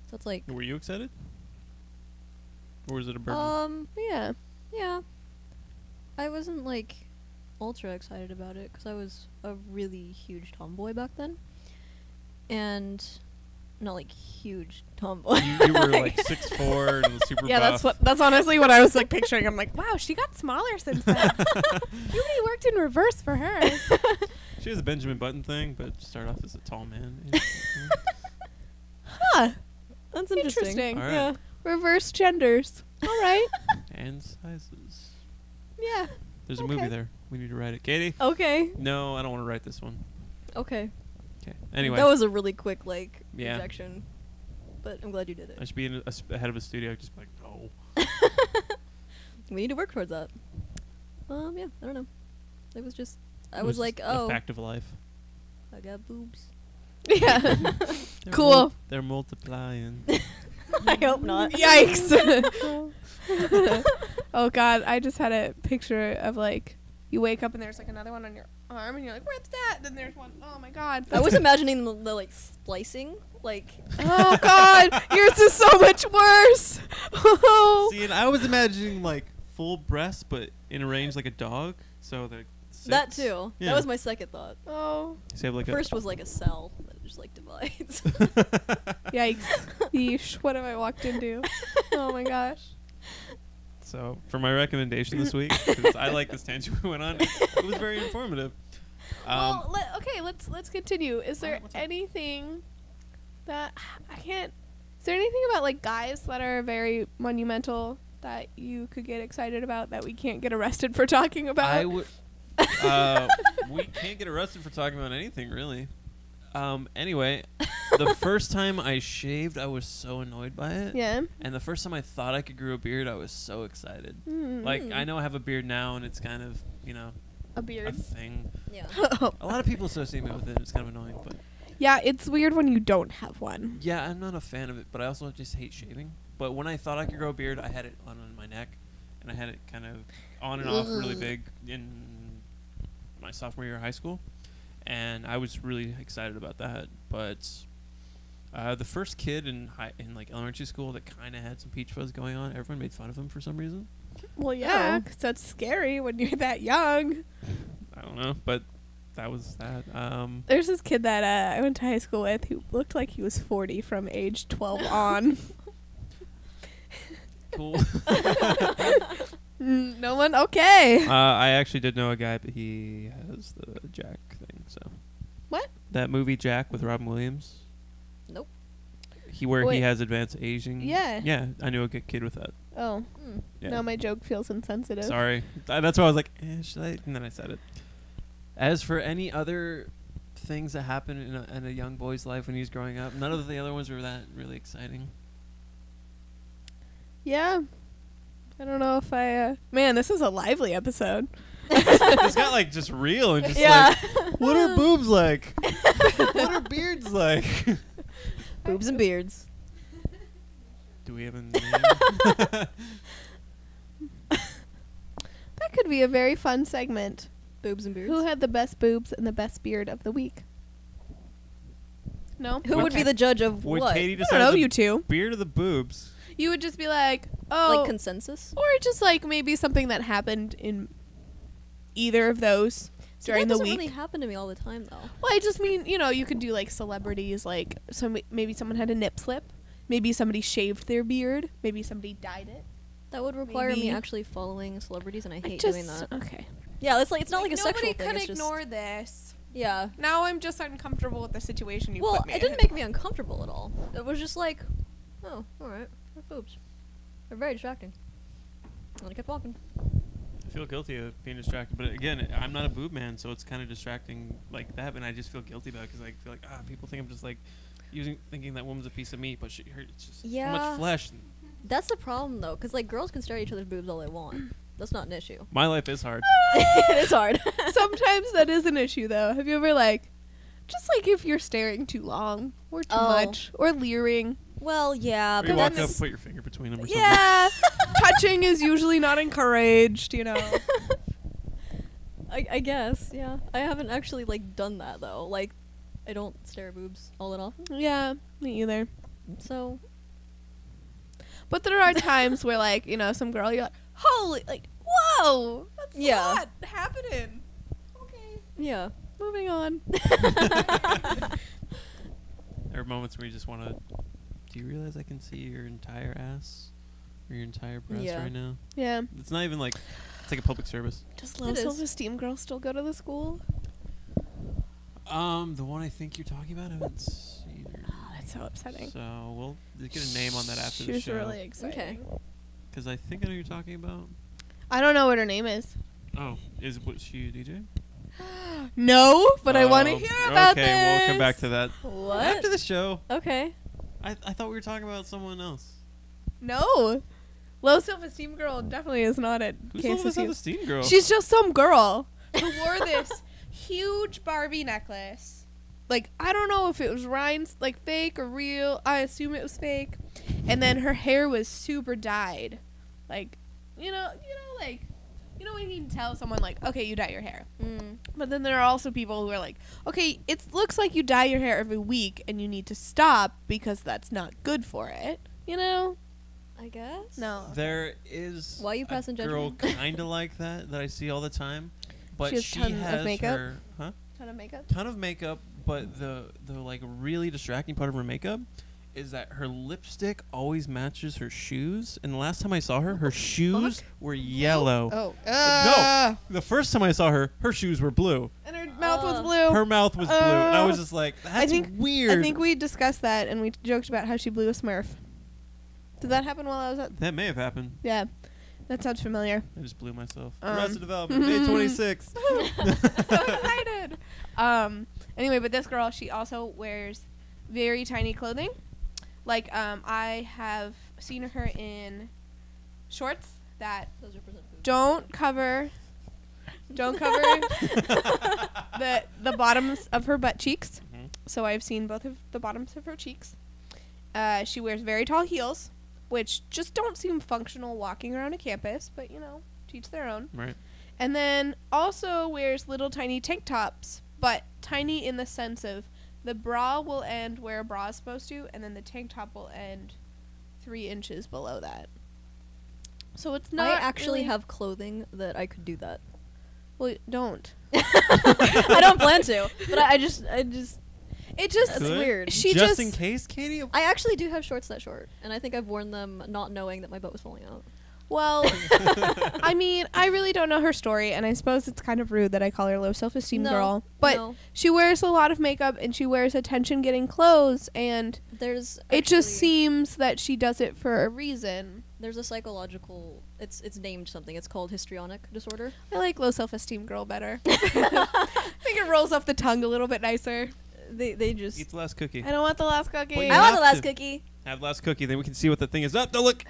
So it's like, Were you excited? Or was it a burden? Yeah. yeah. I wasn't like ultra excited about it because I was a really huge tomboy back then. And not like huge tomboy. you were like 6'4" and super Yeah, buff. that's honestly what I was like picturing. I'm like, wow, she got smaller since then. Puberty worked in reverse for her. She has a Benjamin Button thing, but started off as a tall man. Huh. That's interesting. Interesting. All right. Yeah. Reverse genders. All right. And sizes. Yeah. There's a Okay. movie there. We need to write it. Katie? Okay. No, I don't want to write this one. Okay. Okay. Anyway. That was a really quick like Yeah. rejection. But I'm glad you did I it. should be in ahead of a studio, just like, no. We need to work towards that. Yeah, I don't know. It was just I It was like, a oh, fact of life. I got boobs. Yeah. They're Cool. They're multiplying. I hope not. Yikes. Oh God, I just had a picture of like you wake up and there's like another one on your arm and you're like, where's that? Then there's one. Oh my God. I was imagining the like splicing, like Oh God, yours is so much worse. Oh. See, and I was imagining like full breast, but in a range like a dog. So the that too. Yeah. That was my second thought. Oh. So you have like First was like a cell that just like divides. Yikes. Yeesh. What have I walked into? Oh my gosh. So for my recommendation this week, because I like this tangent we went on, it was very informative. Well, let's continue. Is there what's up? anything that I can't? Is there anything about like guys that are very monumental that you could get excited about that we can't get arrested for talking about? I would. We can't get arrested for talking about anything, really. Anyway, the first time I shaved, I was so annoyed by it. Yeah. And the first time I thought I could grow a beard, I was so excited. Mm. Like, I know I have a beard now, and it's kind of, you know, A a beard. thing. Yeah. A lot of people associate me with it. It's kind of annoying, but Yeah, it's weird when you don't have one. yeah, I'm not a fan of it. But I also just hate shaving. But when I thought I could grow a beard, I had it on my neck, and I had it kind of on and off really big in my sophomore year of high school, and I was really excited about that. But the first kid in like elementary school that kind of had some peach fuzz going on, everyone made fun of him for some reason. Well, yeah, Oh. 'cause that's scary when you're that young. I don't know, but that was that. There's this kid that I went to high school with who looked like he was 40 from age 12 on. Cool. No one? Okay. I actually did know a guy, but he has the Jack thing. So What? That movie Jack with Robin Williams. Nope. He Wait. has advanced aging. Yeah. Yeah, I knew a good kid with that. Oh, Yeah. now my joke feels insensitive. Sorry. That's why I was like, should I? And then I said it. As for any other things that happen in a young boy's life when he's growing up, none of the other ones were that really exciting. Yeah. I don't know if I... man, this is a lively episode. It's got like just real and just Yeah. like, what are boobs like? What are beards like? Boobs and beards. Do we have a name? That could be a very fun segment. Boobs and beards. Who had the best boobs and the best beard of the week? No? Who would be Okay. the judge of Would what? Katie I decide don't know, the you two. beard of the boobs? You would just be like, oh... Like consensus? or just like maybe something that happened in either of those See, during that the doesn't week. really happen to me all the time, though. Well, I just mean, you know, you could do like celebrities, like maybe someone had a nip slip. maybe somebody shaved their beard, maybe somebody dyed it. That would require me Maybe. actually following celebrities, and I hate just doing that. okay. Yeah, it's not like a sexual nobody thing. could It's just, ignore this. yeah. Now I'm just uncomfortable with the situation you Well, put me it didn't in. make me uncomfortable at all. It was just like, oh, all right, they're boobs. They're very distracting. And I kept walking. I feel guilty of being distracted, but again, I'm not a boob man, so it's kind of distracting like that, and I just feel guilty about it because I feel like people think I'm just like thinking that woman's a piece of meat, but it's just so Yeah. much flesh. That's the problem though, because like girls can stare at each other's boobs all they want. That's not an issue. My life is hard. It is hard. Sometimes that is an issue, though. Have you ever just if you're staring too long or too much or leering? Well, yeah, Or you but walk up, that's put your finger between them or something. Yeah, touching is usually not encouraged. I guess, yeah. I haven't actually done that though. Like, I don't stare at boobs all that often. Yeah, me either. So, But there are times where some girl you're like, holy, whoa, that's Yeah. a lot happening. Okay, yeah. moving on. There are moments where you just want to. Do you realize I can see your entire ass or your entire breast Yeah. right now? Yeah. It's not even like it's like a public service. Does low It is. self-esteem girls still go to the school? The one I think you're talking about, I haven't seen her. Oh, that's so upsetting. So we'll get a name on that after She the was show. really exciting. Because I think I know who you're talking about. I don't know what her name is. Oh, was she a DJ? No, but I want to Oh, hear about this. Okay, we'll come back to that What? after the show. Okay. I thought we were talking about someone else. No. Low self-esteem girl definitely is not at Who's the KSSU. self-esteem girl? She's just some girl who wore this huge Barbie necklace. I don't know if it was rhinestones, fake or real. I assume it was fake. And then her hair was super dyed. When you can tell someone okay, you dye your hair. Mm. But then there are also people who are like, okay, it looks like you dye your hair every week and you need to stop because that's not good for it. I guess. No. There is Why you a passing girl judgment? kind of like that I see all the time, but She has she ton of has makeup? her Ton of makeup? ton of makeup, but the really distracting part of her makeup is that her lipstick always matches her shoes. And the last time I saw her, her shoes were yellow. Oh. No, the first time I saw her, her shoes were blue. And her mouth was blue. Her mouth was blue, and I was just like, "That's weird." I think we discussed that and we joked about how she blew a Smurf. Did that happen while I was at? that may have happened. Yeah, that sounds familiar. I just blew myself. Um, Arrested Development, May 26th. So excited. Anyway, but this girl, she also wears very tiny clothing. I have seen her in shorts that Those represent boobs. don't cover the bottoms of her butt cheeks. Mhm. So I've seen both of the bottoms of her cheeks. She wears very tall heels, which just don't seem functional walking around a campus, but to each their own. Right. And then also wears little tiny tank tops, but tiny in the sense of the bra will end where a bra is supposed to, and then the tank top will end 3 inches below that. So it's not I actually really have clothing that I could do that. Well, don't. I don't plan to, but I just It just That's Good. weird. She just just in case, Katie. I actually do have shorts that short, and I think I've worn them not knowing that my butt was falling out. well, I mean, I really don't know her story, and I suppose it's kind of rude that I call her low self-esteem girl. But no, she wears a lot of makeup, and she wears attention-getting clothes, and there's it just actually- seems that she does it for a reason. there's a psychological. It's named something. It's called histrionic disorder. I like low self-esteem girl better. I think it rolls off the tongue a little bit nicer. They just. Eat the last cookie. I don't want the last cookie. Well, you I want have the last to. cookie. Have the last cookie, then we can see what the thing is. Oh, no, look.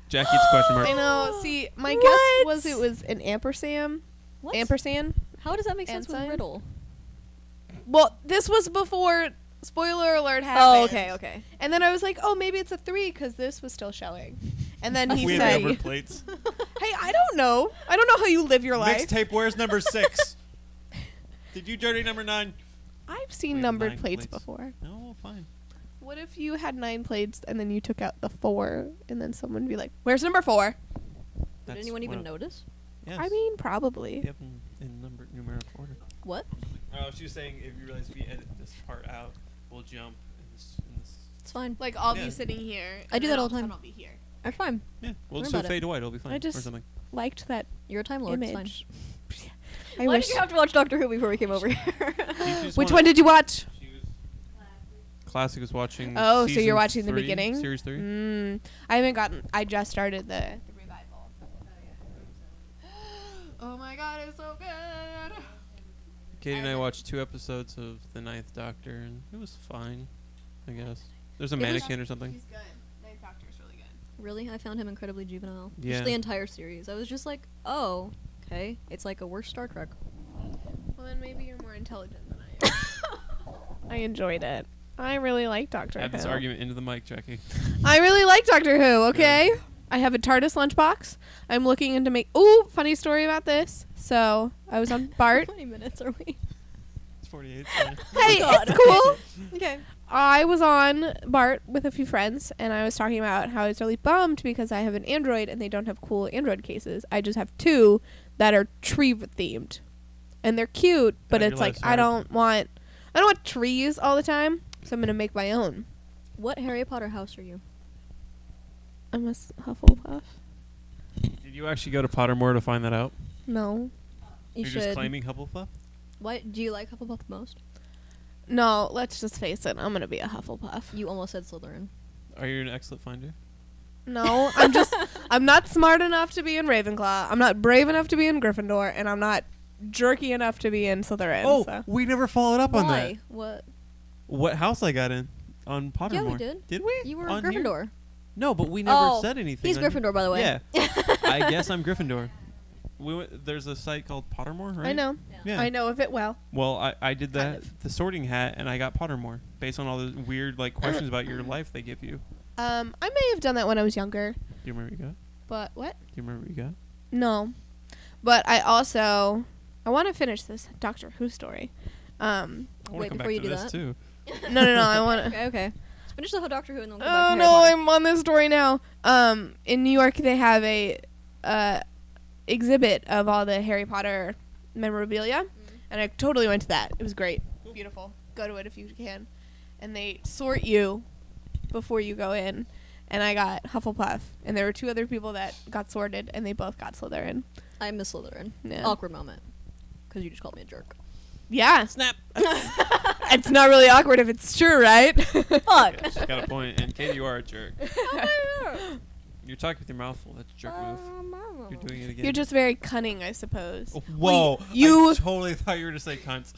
Jack eats question mark. I know. See, my What? guess was it was an ampersand. What? Ampersand. How does that make sense Ensign? with riddle? Well, this was before spoiler alert happened. Oh, okay, okay. And then I was like, oh, maybe it's a 3 because this was still showing. And then he We said, had number plates. hey, I don't know. I don't know how you live your life. Mixtape, where's number 6? Did you dirty number 9? I've seen We have numbered 9 plates plates. before. No, fine. What if you had 9 plates and then you took out the 4 and then someone would be like, where's number 4? Did anyone even notice? Yes. I mean, probably. Yep, in numeric order. What? Oh, she was saying if you realize we edit this part out, we'll jump in this It's fine. Like I'll Yeah. be sitting here. I do and that then all the of a sudden time. I'll be here. It's fine. Yeah. Well, Worry just about it. fade to white. It'll be fine. I or just something. liked that You're a Time Lord. It's fine. image. Why did you have to watch Doctor Who before we came over here? Which one did you watch? Classic was watching. Oh, so you're season watching the 3, beginning? Series 3. I haven't gotten. I just started the revival. Oh my god, it's so good. Katie and I watched 2 episodes of The Ninth Doctor, and it was fine, I guess. There's a It was- mannequin or something. He's good. Ninth Doctor's really good. Really? I found him incredibly juvenile. Yeah. Just the entire series. I was just like, oh, okay. It's like a worse Star Trek. Well, then maybe you're more intelligent than I am. I enjoyed it. I really like Doctor Add Who. this argument into the mic, Jackie. I really like Doctor Who, okay? I have a TARDIS lunchbox. I'm looking into make. Ooh, funny story about this. So, I was on How BART. many minutes are we? It's 48. Hey, God. it's cool. Okay. I was on BART with a few friends, and I was talking about how I was really bummed because I have an Android and they don't have cool Android cases. I just have 2 that are tree themed, and they're cute. But God, it's your like life's I hard. don't want trees all the time. So I'm gonna make my own. What Harry Potter house are you? I'm a Hufflepuff. Did you actually go to Pottermore to find that out? No, You You're should. just claiming Hufflepuff? Why do you like Hufflepuff most? no. Let's just face it. I'm gonna be a Hufflepuff. You almost said Slytherin. Are you an excellent finder? No, I'm not smart enough to be in Ravenclaw. I'm not brave enough to be in Gryffindor, and I'm not jerky enough to be in Slytherin. Oh, so. we never followed up on that. Why? What? What house I got in on Pottermore? Yeah, we did. Did we? You were On here? Gryffindor. No, but we never Oh, said anything. He's on here. Gryffindor, by the way. Yeah. I guess I'm Gryffindor. There's a site called Pottermore, right? I know. Yeah. I know of it well. Well, I did Kind that the Sorting Hat, and I got Pottermore based on all the weird questions about your life they give you. I may have done that when I was younger, Do you remember what you got? but what? Do you remember what you got? No. But I want to finish this Doctor Who story. I want Wait, to come before back you to do this that. too. No, I want to. Okay, okay. Let's finish the whole Doctor Who and then we'll come Oh back to no, Harry Potter. I'm on this story now. In New York, they have a exhibit of all the Harry Potter memorabilia, and I totally went to that. It was great, beautiful. Go to it if you can. And they sort you before you go in, and I got Hufflepuff, and there were 2 other people that got sorted, and they both got Slytherin. I'm Miss Slytherin. Yeah. Awkward moment. Because you just called me a jerk. Yeah, Snap. it's not really awkward if it's true, right? Fuck. She's got a point. And Katie, you are a jerk. You're talking with your mouth full. That's a jerk move. You're doing it again. You're just very cunning, I suppose. Oh, whoa. you- I totally thought you were going to say cunts.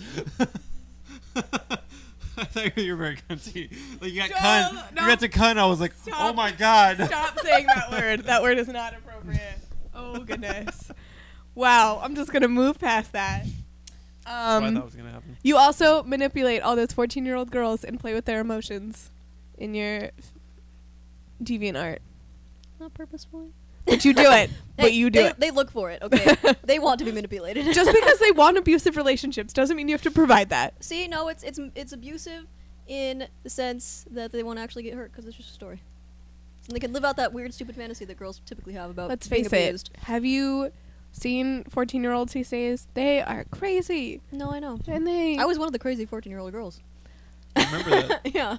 I thought you were very cunty. Like, you got cunt. No. You got to cunt. I was like, Stop. oh my god. Stop saying that word. That word is not appropriate. Oh goodness. Wow. I'm just gonna move past that. That's what I thought was going to happen. You also manipulate all those 14-year-old girls and play with their emotions in your deviant art. Not purposefully. But you do it. But you do it. They look for it, okay? They want to be manipulated. Just because they want abusive relationships doesn't mean you have to provide that. See, no, it's abusive in the sense that they won't actually get hurt because it's just a story. And they can live out that weird, stupid fantasy that girls typically have about Let's being face it. abused. Have you seen 14-year-olds these days? They are crazy. No, I know. And they... I was one of the crazy 14-year-old girls. I remember that. Yeah.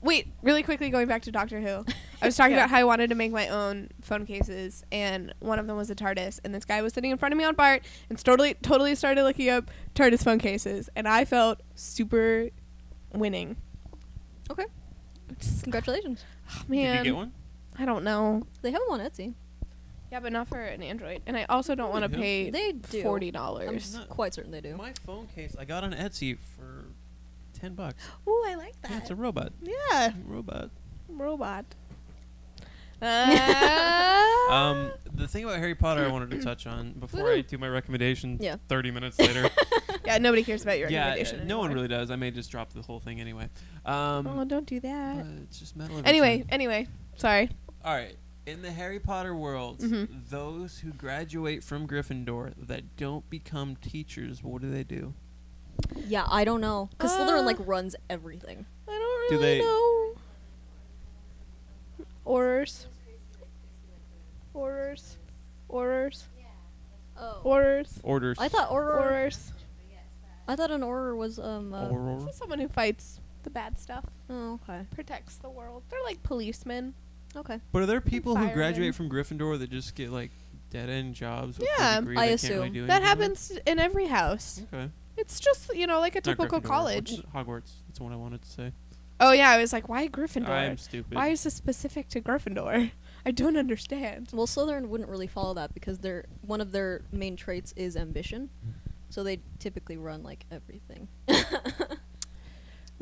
Wait, really quickly going back to Doctor Who. I was talking Yeah. about how I wanted to make my own phone cases, and one of them was a TARDIS, and this guy was sitting in front of me on BART and totally started looking up TARDIS phone cases, and I felt super winning. Okay. Just, Congratulations. oh, Did man, you get one? I don't know. They have them on Etsy. Yeah, but not for an Android, and I also don't want to Really? pay They do. $40. I'm Not- quite certain they do. My phone case I got on Etsy for $10. Ooh, I like Yeah, it's that. a robot. Yeah, Robot. robot. The thing about Harry Potter I wanted to touch on before I do my recommendation Yeah. 30 minutes later. Yeah, nobody cares about your Yeah, recommendation no one anymore. really does. I may just drop the whole thing anyway. Oh, don't do that. But it's just metal. Anyway, sorry. All right. In the Harry Potter world, Mhm. those who graduate from Gryffindor that don't become teachers, what do? Yeah, I don't know. Because Uh, Slytherin, like, runs everything. I don't Do really they- know. Orders. Orders. Orders. Oh. Orders. Orders. I thought Auror. Orders. I thought an Auror was, Auror? This is someone who fights the bad stuff. Oh, okay. Protects the world. They're like policemen. Okay. But are there people who firemen. graduate from Gryffindor that just get like dead end jobs? With Yeah, a degree I they assume. Can't really do That anything happens in every house. with? Okay. It's just, you know, like a Not typical Gryffindor. college. What's Hogwarts. That's what I wanted to say. Oh, yeah, I was like, why Gryffindor? I'm stupid. Why is this specific to Gryffindor? I don't understand. Well, Slytherin wouldn't really follow that because one of their main traits is ambition. So they typically run like everything. They're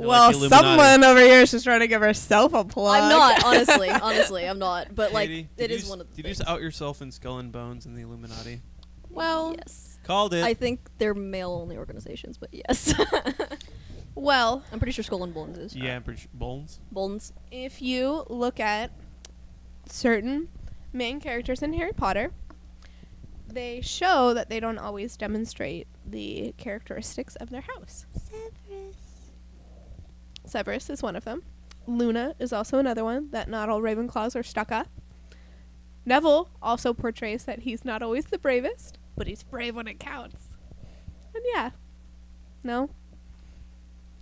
Well, like the Illuminati. someone over here is just trying to give herself a plug. I'm not, honestly, I'm not. But like, Katie, it is one of the Did you things. just out yourself in Skull and Bones and the Illuminati? Well, yes. Called it. I think they're male-only organizations, but yes. well, I'm pretty sure Skull and Bones is. Yeah, I'm pretty sure. Bones? Bones. if you look at certain main characters in Harry Potter, they show that they don't always demonstrate the characteristics of their house. Severus is one of them. Luna is also another one, that not all Ravenclaws are stuck up. Neville also portrays that he's not always the bravest, but he's brave when it counts. And yeah. No?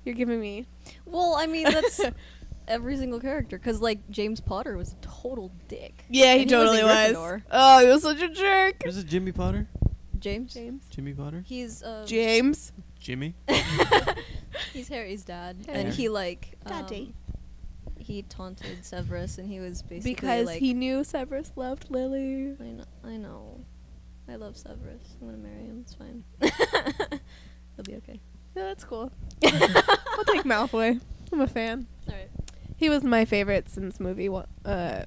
You're giving me... Well, I mean, that's every single character. Because, like, James Potter was a total dick. Yeah, he And he was totally in was. Gryffindor. Oh, he was such a jerk. This is Jimmy Potter? James? Jimmy Potter? He's, James. Jimmy? he's Harry's dad. Harry. And he, like... Daddy. He taunted Severus, and he was basically, Because like... he knew Severus loved Lily. I know. I love Severus. I'm gonna marry him. It's fine. He'll be okay. Yeah, that's cool. I'll take Malfoy. I'm a fan. Alright. He was my favorite since movie one. I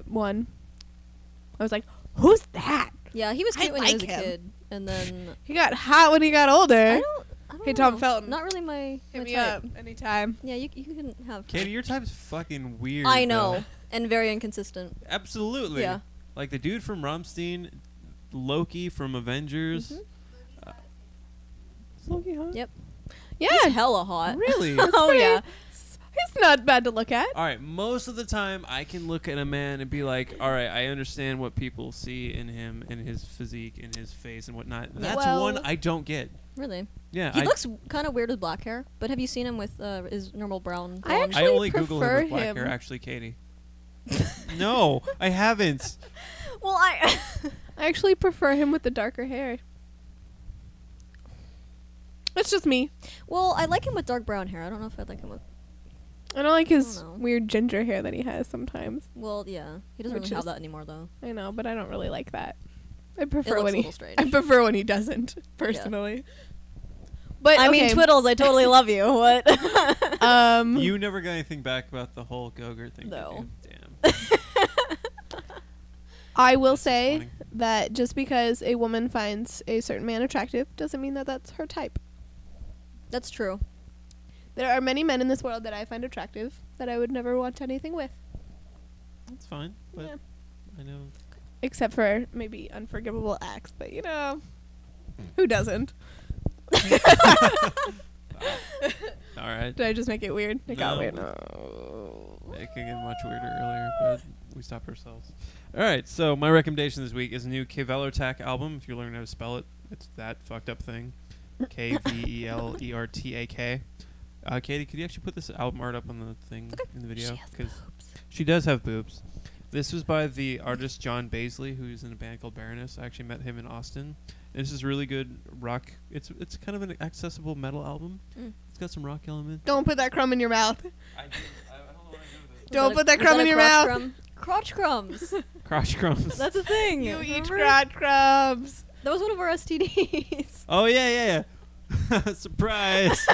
was like, who's that? Yeah, he was I cute when he was a like him. kid. And then... He got hot when he got older. I don't Hey, know. Tom Felton. Not really my Hit me type. up anytime. Yeah, you can have... Katie, your type's fucking weird. I know. though. And very inconsistent. Absolutely. Yeah. Like the dude from Rammstein, Loki from Avengers. Mhm. Is Loki hot? Yep. Yeah. He's hella hot. Really? Oh, yeah. He's not bad to look at. All right, most of the time I can look at a man and be like, all right, I understand what people see in him, in his physique, in his face and whatnot. That's Well- one I don't get. Really. Yeah, He I, looks kind of weird with black hair, but have you seen him with his normal brown I blonde? actually I only Google him prefer with black him. hair, actually, Katie. No, I haven't. Well, I... I actually prefer him with the darker hair. It's just me. well, I like him with dark brown hair. I don't know if I'd like him with... I don't like his know. weird ginger hair that he has sometimes. Well, yeah. He doesn't Which really have is- that anymore, though. I know, but I don't really like that. I It prefer looks when a he. little strange. I prefer when he doesn't, personally. But I mean, okay, Twiddles, I totally love you. What? You never got anything back about the whole Gogurt thing, No. did you? Damn. I will That's say funny. that just because a woman finds a certain man attractive doesn't mean that that's her type. That's true. There are many men in this world that I find attractive that I would never want anything with. That's fine, but Yeah. I know. Except for maybe unforgivable acts, but you know, who doesn't? All right. Did I just make it weird? It got No. weird. No. It could get much weirder earlier, but we stopped ourselves. All right, so my recommendation this week is a new Kvelertak album. If you're learning how to spell it, it's that fucked up thing. Kvelertak. Katie, could you actually put this album art up on the thing in the video? She has 'Cause she does have boobs. This was by the artist John Baisley, who's in a band called Baroness. I actually met him in Austin. And this is really good rock. It's kind of an accessible metal album. Mm. It's got some rock elements. Don't put that crumb in your mouth. I don't know what I do with it. Don't Was put that was crumb a in your crotch mouth. crumb? Crotch crumbs. Crotch crumbs. That's a thing. You eat remember? crotch crumbs. That was one of our STDs. Oh yeah. Surprise!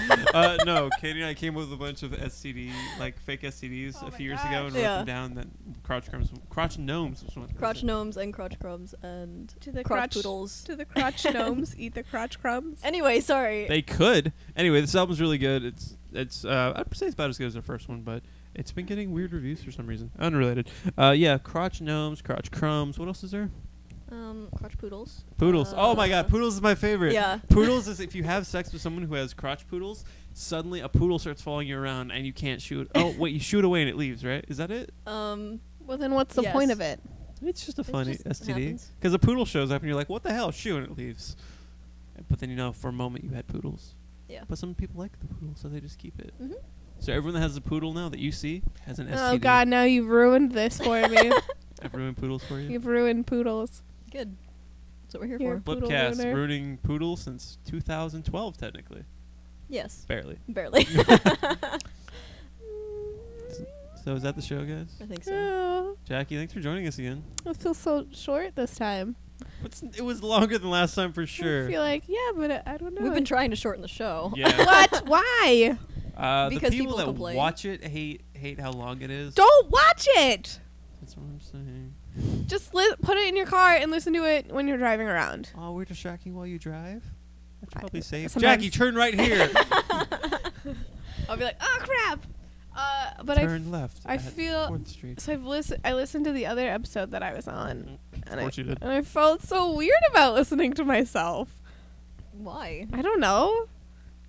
No, Katie and I came up with a bunch of STD, like fake STDs, Oh a my few years gosh. ago, and Yeah. wrote them down. That crotch gnomes was one. Crotch gnomes and crotch crumbs and To the crotch crotch poodles. To the crotch gnomes eat the crotch crumbs. Anyway, sorry. They could. Anyway, this album's really good. It's I'd say it's about as good as their first one, but it's been getting weird reviews for some reason. Unrelated. Yeah, crotch gnomes, crotch crumbs. What else is there? Crotch poodles. Poodles. Oh my god, poodles is my favorite. Yeah. Poodles is if you have sex with someone who has crotch poodles, suddenly a poodle starts following you around and you can't shoot. Oh, wait, you shoot away and it leaves, right? Is that it? Well, then what's the Yes. point of it? It's just a It funny just STD. happens. Because a poodle shows up and you're like, what the hell? Shoo, and it leaves. But then, for a moment you had poodles. Yeah. But some people like the poodle, so they just keep it. Mhm. So everyone that has a poodle now that you see has an STD. Oh God! Now you've ruined this for me. I've ruined poodles for you. You've ruined poodles. Good. That's what we're here You're for. poodle BLIPcast ruiner. ruining poodles since 2012, technically. Yes. Barely. Barely. So is that the show, guys? I think so. Oh, Jackie, thanks for joining us again. I feel so short this time. It was longer than last time for I sure. feel like but I don't know. We've been trying to shorten the show. Yeah. What? Why? The Because people people that complain. watch it hate how long it is. Don't watch it. That's what I'm saying. Just put it in your car and listen to it when you're driving around. Oh, we're distracting while you drive? That's probably safe. sometimes- Jackie, turn right here. I'll be like, oh crap. But turn left. I at feel 4th Street. so. I listened to the other episode that I was on, Of course you did. and I felt so weird about listening to myself. Why? I don't know.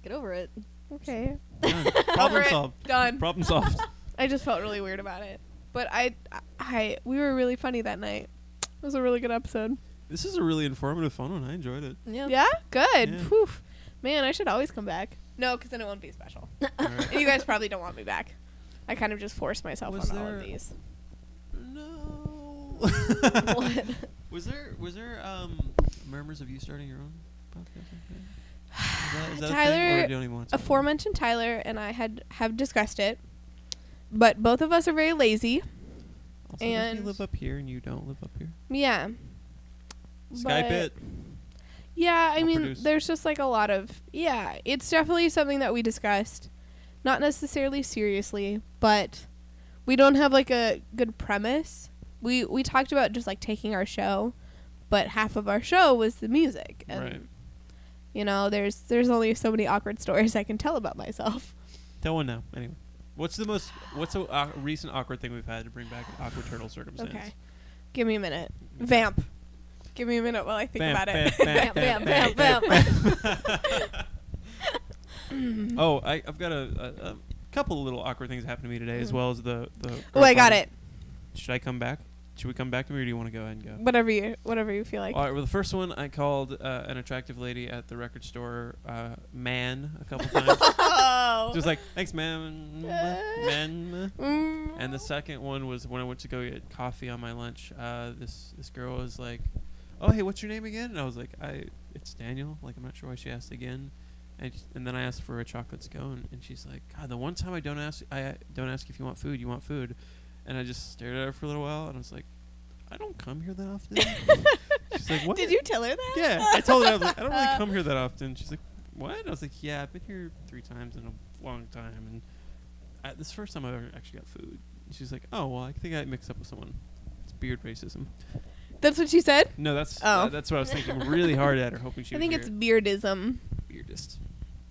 Get over it. Okay. Done. Problem it. solved. Done. Problem solved. I just felt really weird about it. But we were really funny that night. It was a really good episode. This is a really informative, fun one. I enjoyed it. Yeah. Yeah? Good. Yeah. Phew. Man, I should always come back. No, because then it won't be special. All right. And you guys probably don't want me back. I kind of just forced myself Was on all there- of these. No. What? Was there murmurs of you starting your own podcast? Is that a thing, or Tyler, you don't even want to? aforementioned Tyler and I have discussed it, but both of us are very lazy. Also, doesn't and- he live up here and you don't live up here? Yeah. Skype But- it. Yeah, I I'll mean, produce. there's just like a lot of it's definitely something that we discussed, not necessarily seriously, but we don't have like a good premise. We talked about just like taking our show, but half of our show was the music, and Right. you know, there's only so many awkward stories I can tell about myself. Tell one now. Anyway, what's a recent awkward thing we've had to bring back awkward turtle circumstance? Okay, give me a minute. Vamp. Give me a minute while I think about it. Bam, bam, Oh, I've got a couple of little awkward things that happened to me today, as well as the. Oh, I got it. Should I come back? Should we come back to me, or do you want to go ahead and go? Whatever you feel like. All right. Well, the first one I called an attractive lady at the record store, man, a couple times. Oh. Just like, thanks, man, man. Mm. And the second one was when I went to go get coffee on my lunch. This girl was like, "Oh, hey, what's your name again?" And I was like, "It's Daniel." Like, I'm not sure why she asked again. And then I asked for a chocolate scone, and she's like, "God, the one time I don't ask if you want food, you want food." And I just stared at her for a little while, and I was like, "I don't come here that often." She's like, "What?" Did you tell her that? Yeah, I told her, I was like, "I don't really come here that often." She's like, "What?" And I was like, "Yeah, I've been here 3 times in a long time, and this is the first time I've ever actually got food." And she's like, "Oh, well, I think I mixed up with someone. It's beard racism." That's what she said? No, that's Oh. that's what I was thinking really hard at her, hoping she I would think hear it's it. beardism. Weirdest.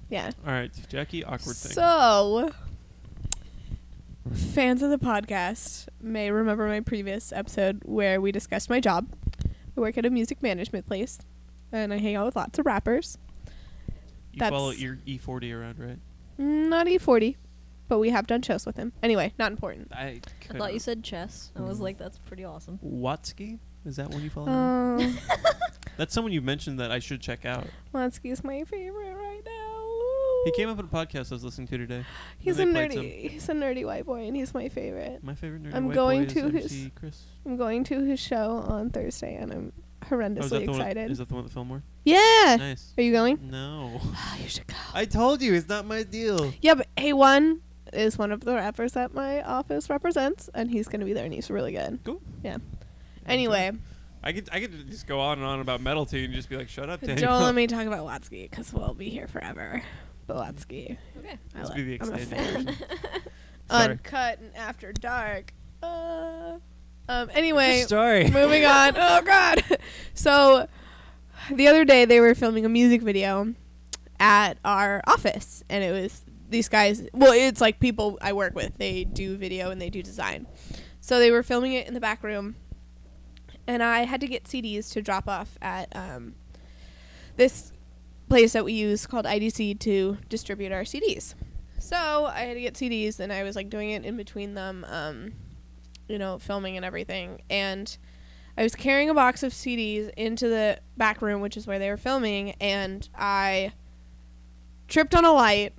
Yeah. All right, Jackie, awkward thing. So, fans of the podcast may remember my previous episode where we discussed my job. I work at a music management place, and I hang out with lots of rappers. You that's- follow your E40 around, right? Not E40, but we have done shows with him. Anyway, not important. I I thought you said chess. I was like, that's pretty awesome. Watsky? Is that one you follow? Um, That's someone you mentioned that I should check out. Lansky's my favorite right now. He came up on a podcast I was listening to today. He's a and they played nerdy white boy, and he's my favorite. My favorite nerd I'm white going boy to is his- MC Chris. I'm going to his show on Thursday, and I'm Oh, is horrendously that the one? excited. Is that the one at Fillmore? Yeah. Nice. Are you going? No. You should go. I told you it's not my deal. Yeah, but A1 is one of the rappers that my office represents, and he's going to be there, and he's really good. Cool. Yeah. Anyway, I could just go on and on about metal tea and just be like, shut up, Daniel. don't let me talk about Watsky, because we'll be here forever. But Watsky, Okay. This will be the I'm a extended fan. version. Sorry. Uncut and After Dark. Anyway, Story. moving on. Oh, God. So, the other day, they were filming a music video at our office, and it was these guys. Well, it's like people I work with. They do video and they do design. So, they were filming it in the back room, and I had to get CDs to drop off at this place that we use called IDC to distribute our CDs. So, I had to get CDs, and I was like doing it in between them, filming and everything. And I was carrying a box of CDs into the back room, which is where they were filming, and I tripped on a light,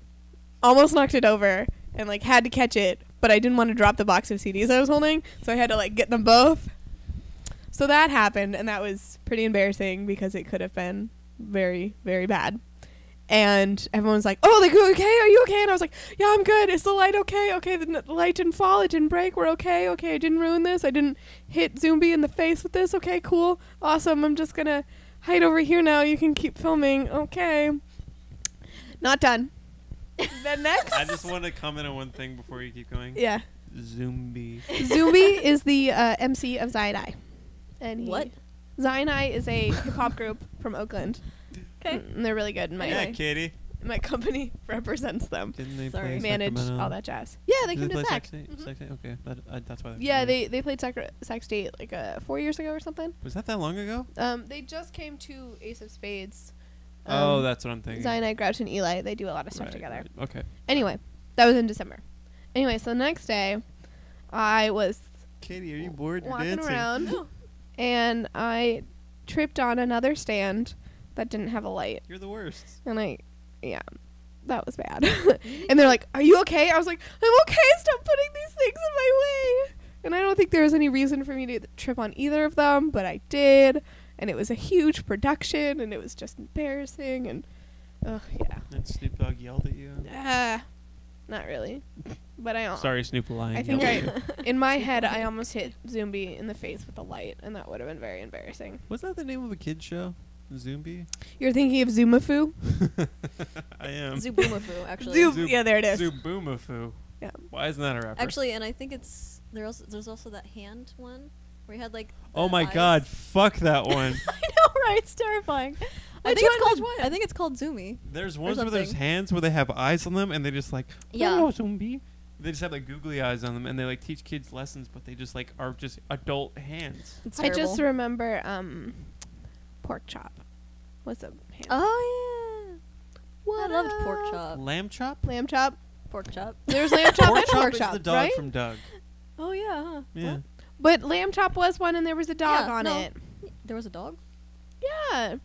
almost knocked it over, and like had to catch it, but I didn't want to drop the box of CDs I was holding, so I had to like get them both. So that happened, and that was pretty embarrassing because it could have been very, very bad. And everyone was like, "Oh, like, you okay? Are you okay?" And I was like, "Yeah, I'm good. Is the light okay? Okay, the light didn't fall. It didn't break. We're okay. Okay, I didn't ruin this. I didn't hit Zombie in the face with this. Okay, cool. Awesome. I'm just going to hide over here now. You can keep filming. Okay." Not done. The next. I just want to comment on one thing before you keep going. Yeah. Zombie. Zombie is the MC of Zionai. And What? Zionai is a hip-hop group from Oakland. Okay. And they're really good. Yeah, Katie. My company represents them. Didn't they Sorry. play Manage Sacramento? all that jazz. Yeah, they Did came play to Sac. Sac State? Sac State? Okay, that's why. Yeah, they played Sac State like 4 years ago or something. Was that long ago? They just came to Ace of Spades. Oh, that's what I'm thinking. Zionai, Grouch, and Eli. They do a lot of stuff Right, together. right. Okay. Anyway, that was in December. Anyway, so the next day, I was Katie, are you bored? You're walking dancing. around, and I tripped on another stand that didn't have a light. You're the worst. And that was bad. And they're like, "Are you okay?" I was like, "I'm okay. Stop putting these things in my way." And I don't think there was any reason for me to trip on either of them, but I did. And it was a huge production, and it was just embarrassing. And, yeah. And Snoop Dogg yelled at you. Not really. But Sorry, Snoop Lion. I think yelled at you. in my head, I almost hit Zombie in the face with a light, and that would have been very embarrassing. Was that the name of a kid's show? Zombie? You're thinking of Zoomafu? I am. Zuboomafu, actually. Yeah, there it is. Zuboomafu. Yeah. Why isn't that a rapper? Actually, and I think there's also that hand one where he had like. Oh the my eyes. God! Fuck that one. I know, right? It's terrifying. I Which think it's one? called. Which one? I think it's called Zoomy. There's ones where there's something. hands where they have eyes on them, and they just like, Yeah. "Hello, zombie." They just have like googly eyes on them, and they like teach kids lessons, but they just like are just adult hands. It's I terrible. just remember Pork Chop was a hand. Oh yeah. What I loved up? pork chop. Lamb chop. Lamb Chop. Pork chop. There's Lamb Chop Pork and chop Pork is Chop, the dog right? from Doug. Oh yeah. Huh. Yeah. What? But Lamb Chop was one, and there was a dog Yeah, on no. it. There was a dog. Yeah.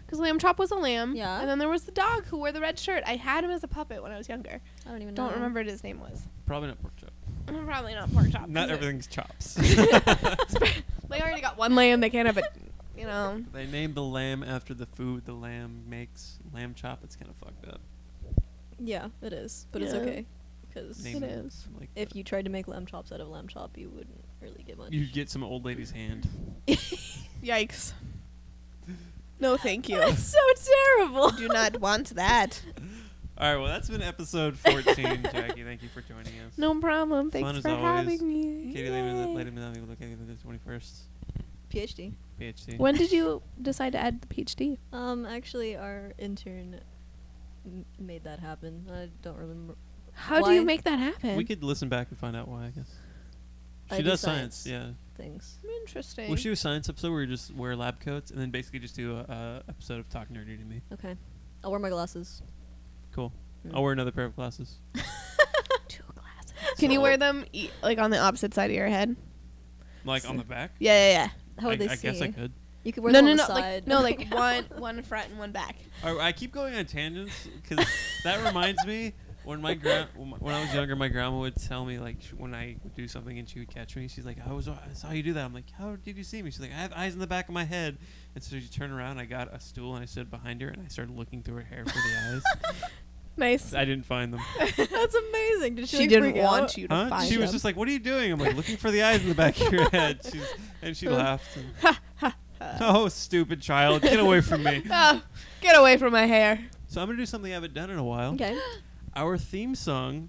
Because Lamb Chop was a lamb. Yeah. And then there was the dog who wore the red shirt. I had him as a puppet when I was younger. I don't even know. Don't remember what his name was. Probably not pork chop. Probably not Pork Chop. Not 'cause everything's chops. They already got one lamb. They can't have it, you know. They named the lamb after the food the lamb makes. Lamb chop. It's kind of fucked up. Yeah, it is, but it's Yeah. okay because Name It them is. Like if that. you tried to make lamb chops out of lamb chop, you wouldn't really get much. You get some old lady's hand. Yikes. No, thank you. That's so terrible. Do not want that. All right. Well, that's been episode 14. Jackie, thank you for joining us. No problem. Fun Thanks as for always. having me. Katie, Yay. let me know. Look at the 21st. PhD. PhD. When did you decide to add the PhD? Actually, our intern made that happen. I don't remember. How do you Why? make that happen? We could listen back and find out why, I guess. I She do does science, yeah. things. Interesting. We'll do a science episode where we just wear lab coats and then basically just do a episode of Talk Nerdy to Me. Okay, I'll wear my glasses. Cool. Mm. I'll wear another pair of glasses. 2 glasses. Can you wear them like on the opposite side of your head? Like on the back? Yeah. How would they I see? guess I could. You could wear No, them no, on no. the Like, side. no, like one front and one back. I keep going on tangents because that reminds me when when I was younger, my grandma would tell me like when I would do something and she would catch me. She's like, I saw you do that. I'm like, how did you see me? She's like, I have eyes in the back of my head. And so she turned around. I got a stool and I stood behind her and I started looking through her hair for the eyes. Nice. I didn't find them. That's amazing. Did she, She like, didn't freak want out? you to Huh? find She was them. just like, what are you doing? I'm like, looking for the eyes in the back of your head. And she laughed. And, oh, stupid child. Get away from me. Oh, get away from my hair. So I'm going to do something I haven't done in a while. Okay. Our theme song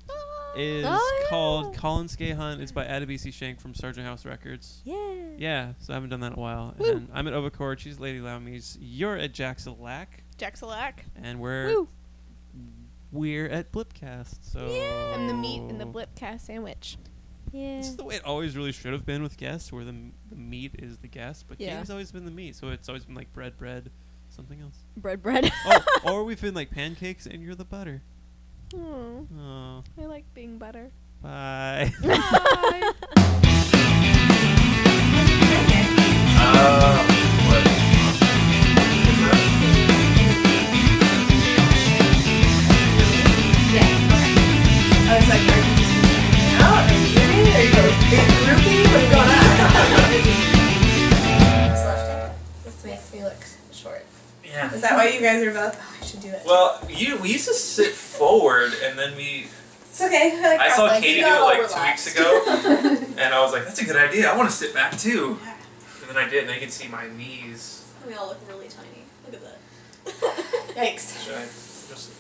is Oh, yeah. called Colin Scahan. It's by Adebisi Shank from Sargent House Records. Yeah. Yeah, so I haven't done that in a while. Woo. And I'm at Overcord. She's Lady Laumes. You're at Jaxalac. Jaxalac. And we're at BLIPcast. So I'm the meat in the BLIPcast sandwich. Yeah. This is the way it always really should have been with guests, where the meat is the guest. But Yeah. Katie's always been the meat, so it's always been like bread, something else. Bread. Or we've been like pancakes, and you're the butter. Oh, Oh, I like being butter. bye. Bye. I was like, guys are both. Oh, I should do it. Well, we used to sit forward, and then we. It's okay. I saw Katie do it like 2 relaxed. weeks ago, and I was like, "That's a good idea. I want to sit back too." And then I did, and I could see my knees. We all look really tiny. Look at that. Yikes. Should I just...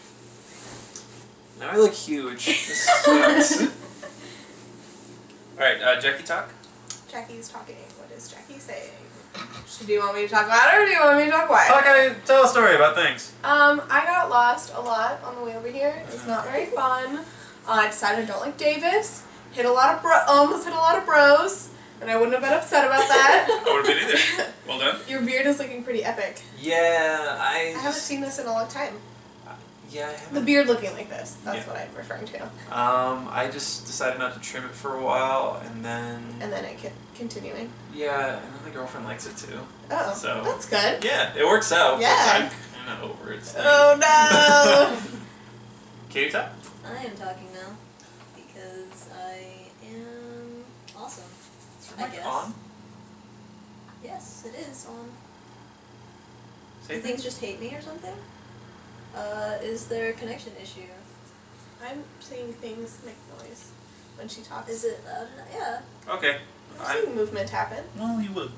Now I look huge. This sucks. All right, Jackie talk. Jackie's talking. What is Jackie saying? Do you want me to talk about it, or do you want me to talk quiet? Okay, tell a story about things. I got lost a lot on the way over here. It's not very fun. I decided I don't like Davis. Almost hit a lot of bros, and I wouldn't have been upset about that. I would have been either. Well done. Your beard is looking pretty epic. Yeah, I haven't seen this in a long time. Yeah, I The haven't. beard looking like this. That's Yeah. what I'm referring to. I just decided not to trim it for a while, and then. And then it kept continuing. Yeah, and then my girlfriend likes it too. Oh, So- that's good. Yeah, it works out. Yeah. But I'm kind of over it. Oh no! Katie talk. I am talking now because I am awesome. Is your I mic guess. on? Yes, it is on. Say Do things just hate me or something? Is there a connection issue? I'm seeing things make noise when she talks. Is it loud enough? Yeah. Okay. I'm seeing movement happen. Well, you would.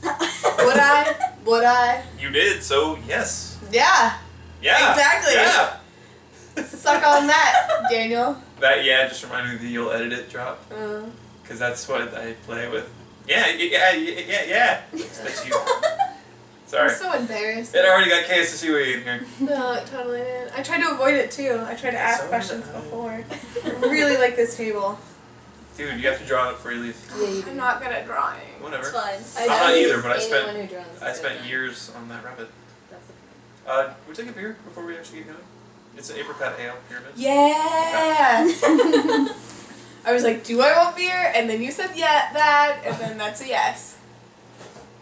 Would I? Would I? You did, so yes. Yeah. Yeah. Exactly. Yeah. Suck on that, Daniel. That just reminded me that you'll edit it drop, because that's what I play with. Yeah. That's you. Sorry. I'm so embarrassed. It already got KSSUE in here. No, it totally didn't. I tried to avoid it too. I tried to ask So questions did I. before. I really like this table. Dude, you have to draw it before you leave. Yeah, you do. I'm not good at drawing. Whatever. It's fine. I'm not either, but I Anyone spent who draws I is spent good. years on that rabbit. That's the We take a beer before we actually get going. It's an apricot ale pyramid. Yeah. I was like, do I want beer? And then you said that, and then that's a yes.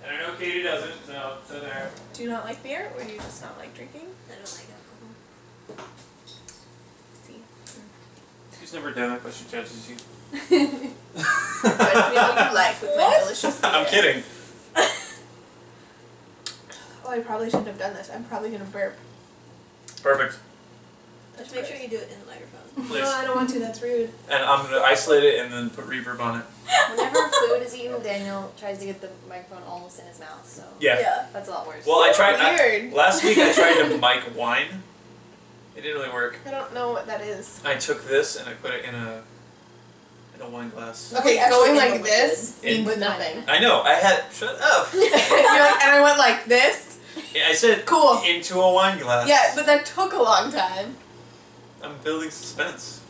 And I know Katie doesn't, so there. Do you not like beer, or do you just not like drinking? I don't like alcohol. See. She's never done it, but she judges you. Judge me what you like with my delicious beer. I'm kidding. Oh, I probably shouldn't have done this. I'm probably gonna burp. Perfect. Just make sure you do it in the microphone. Please. No, I don't want to. That's rude. And I'm gonna isolate it and then put reverb on it. Whenever food is eaten, Daniel tries to get the microphone almost in his mouth, so Yeah. that's a lot worse. Well, I tried. Weird. Last week I tried to mic wine. It didn't really work. I don't know what that is. I took this and I put it in a wine glass. Okay, Actually, going in like the this liquid. means With nothing. I know. I had. Shut up. You're like, and I went like this. Yeah, I said Cool. into a wine glass. Yeah, but that took a long time. I'm building suspense.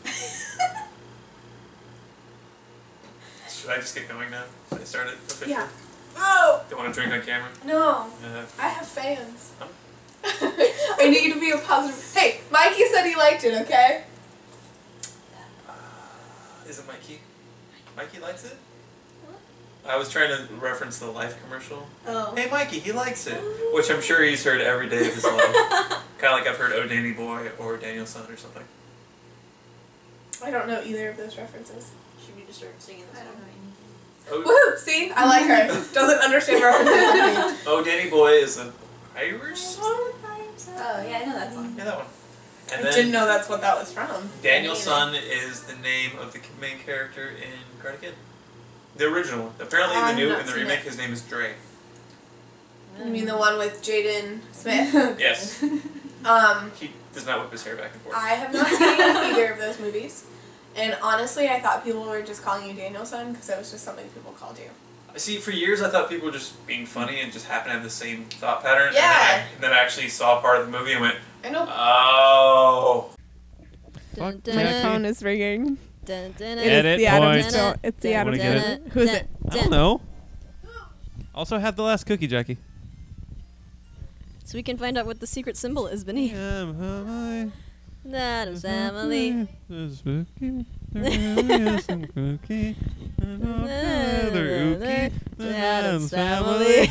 Should I just get going now? Should I start it officially? Yeah. Oh Don't want to drink on camera? no, Yeah. I have fans. Oh. I need you to be a positive. Hey, Mikey said he liked it. Okay. Is it Mikey? Mikey likes it? I was trying to reference the Life commercial. Oh. Hey Mikey, he likes it. Which I'm sure he's heard every day of his life. Kind of like I've heard Oh Danny Boy or Daniel's Son or something. I don't know either of those references. Should we just start singing this I don't one? know anything. Oh, Woohoo! See, I like her. Doesn't understand references. Oh Danny Boy is an Irish? Oh, yeah, I know that song. Yeah, that one. And I then didn't know that's what that was from. Daniel's Son is the name of the main character in Karate Kid. The original one. Apparently in I've the new, not in the seen remake, it. his name is Dre. You mean the one with Jaden Smith? Yes. Um, He does not whip his hair back and forth. I have not seen either of those movies. And honestly, I thought people were just calling you Danielson because that was just something people called you. See, for years I thought people were just being funny and just happened to have the same thought pattern. Yeah. And then I actually saw part of the movie and went, I know. oh. Fuck Dun, My dun, phone is ringing. dun, dun, It Edit is the Adam point. Stone. It's the Dun, Adam Wanna get Stone. it? Who's it? I don't know. Also have the last cookie, Jackie. So we can find out what the secret symbol is beneath. That is family. That's family.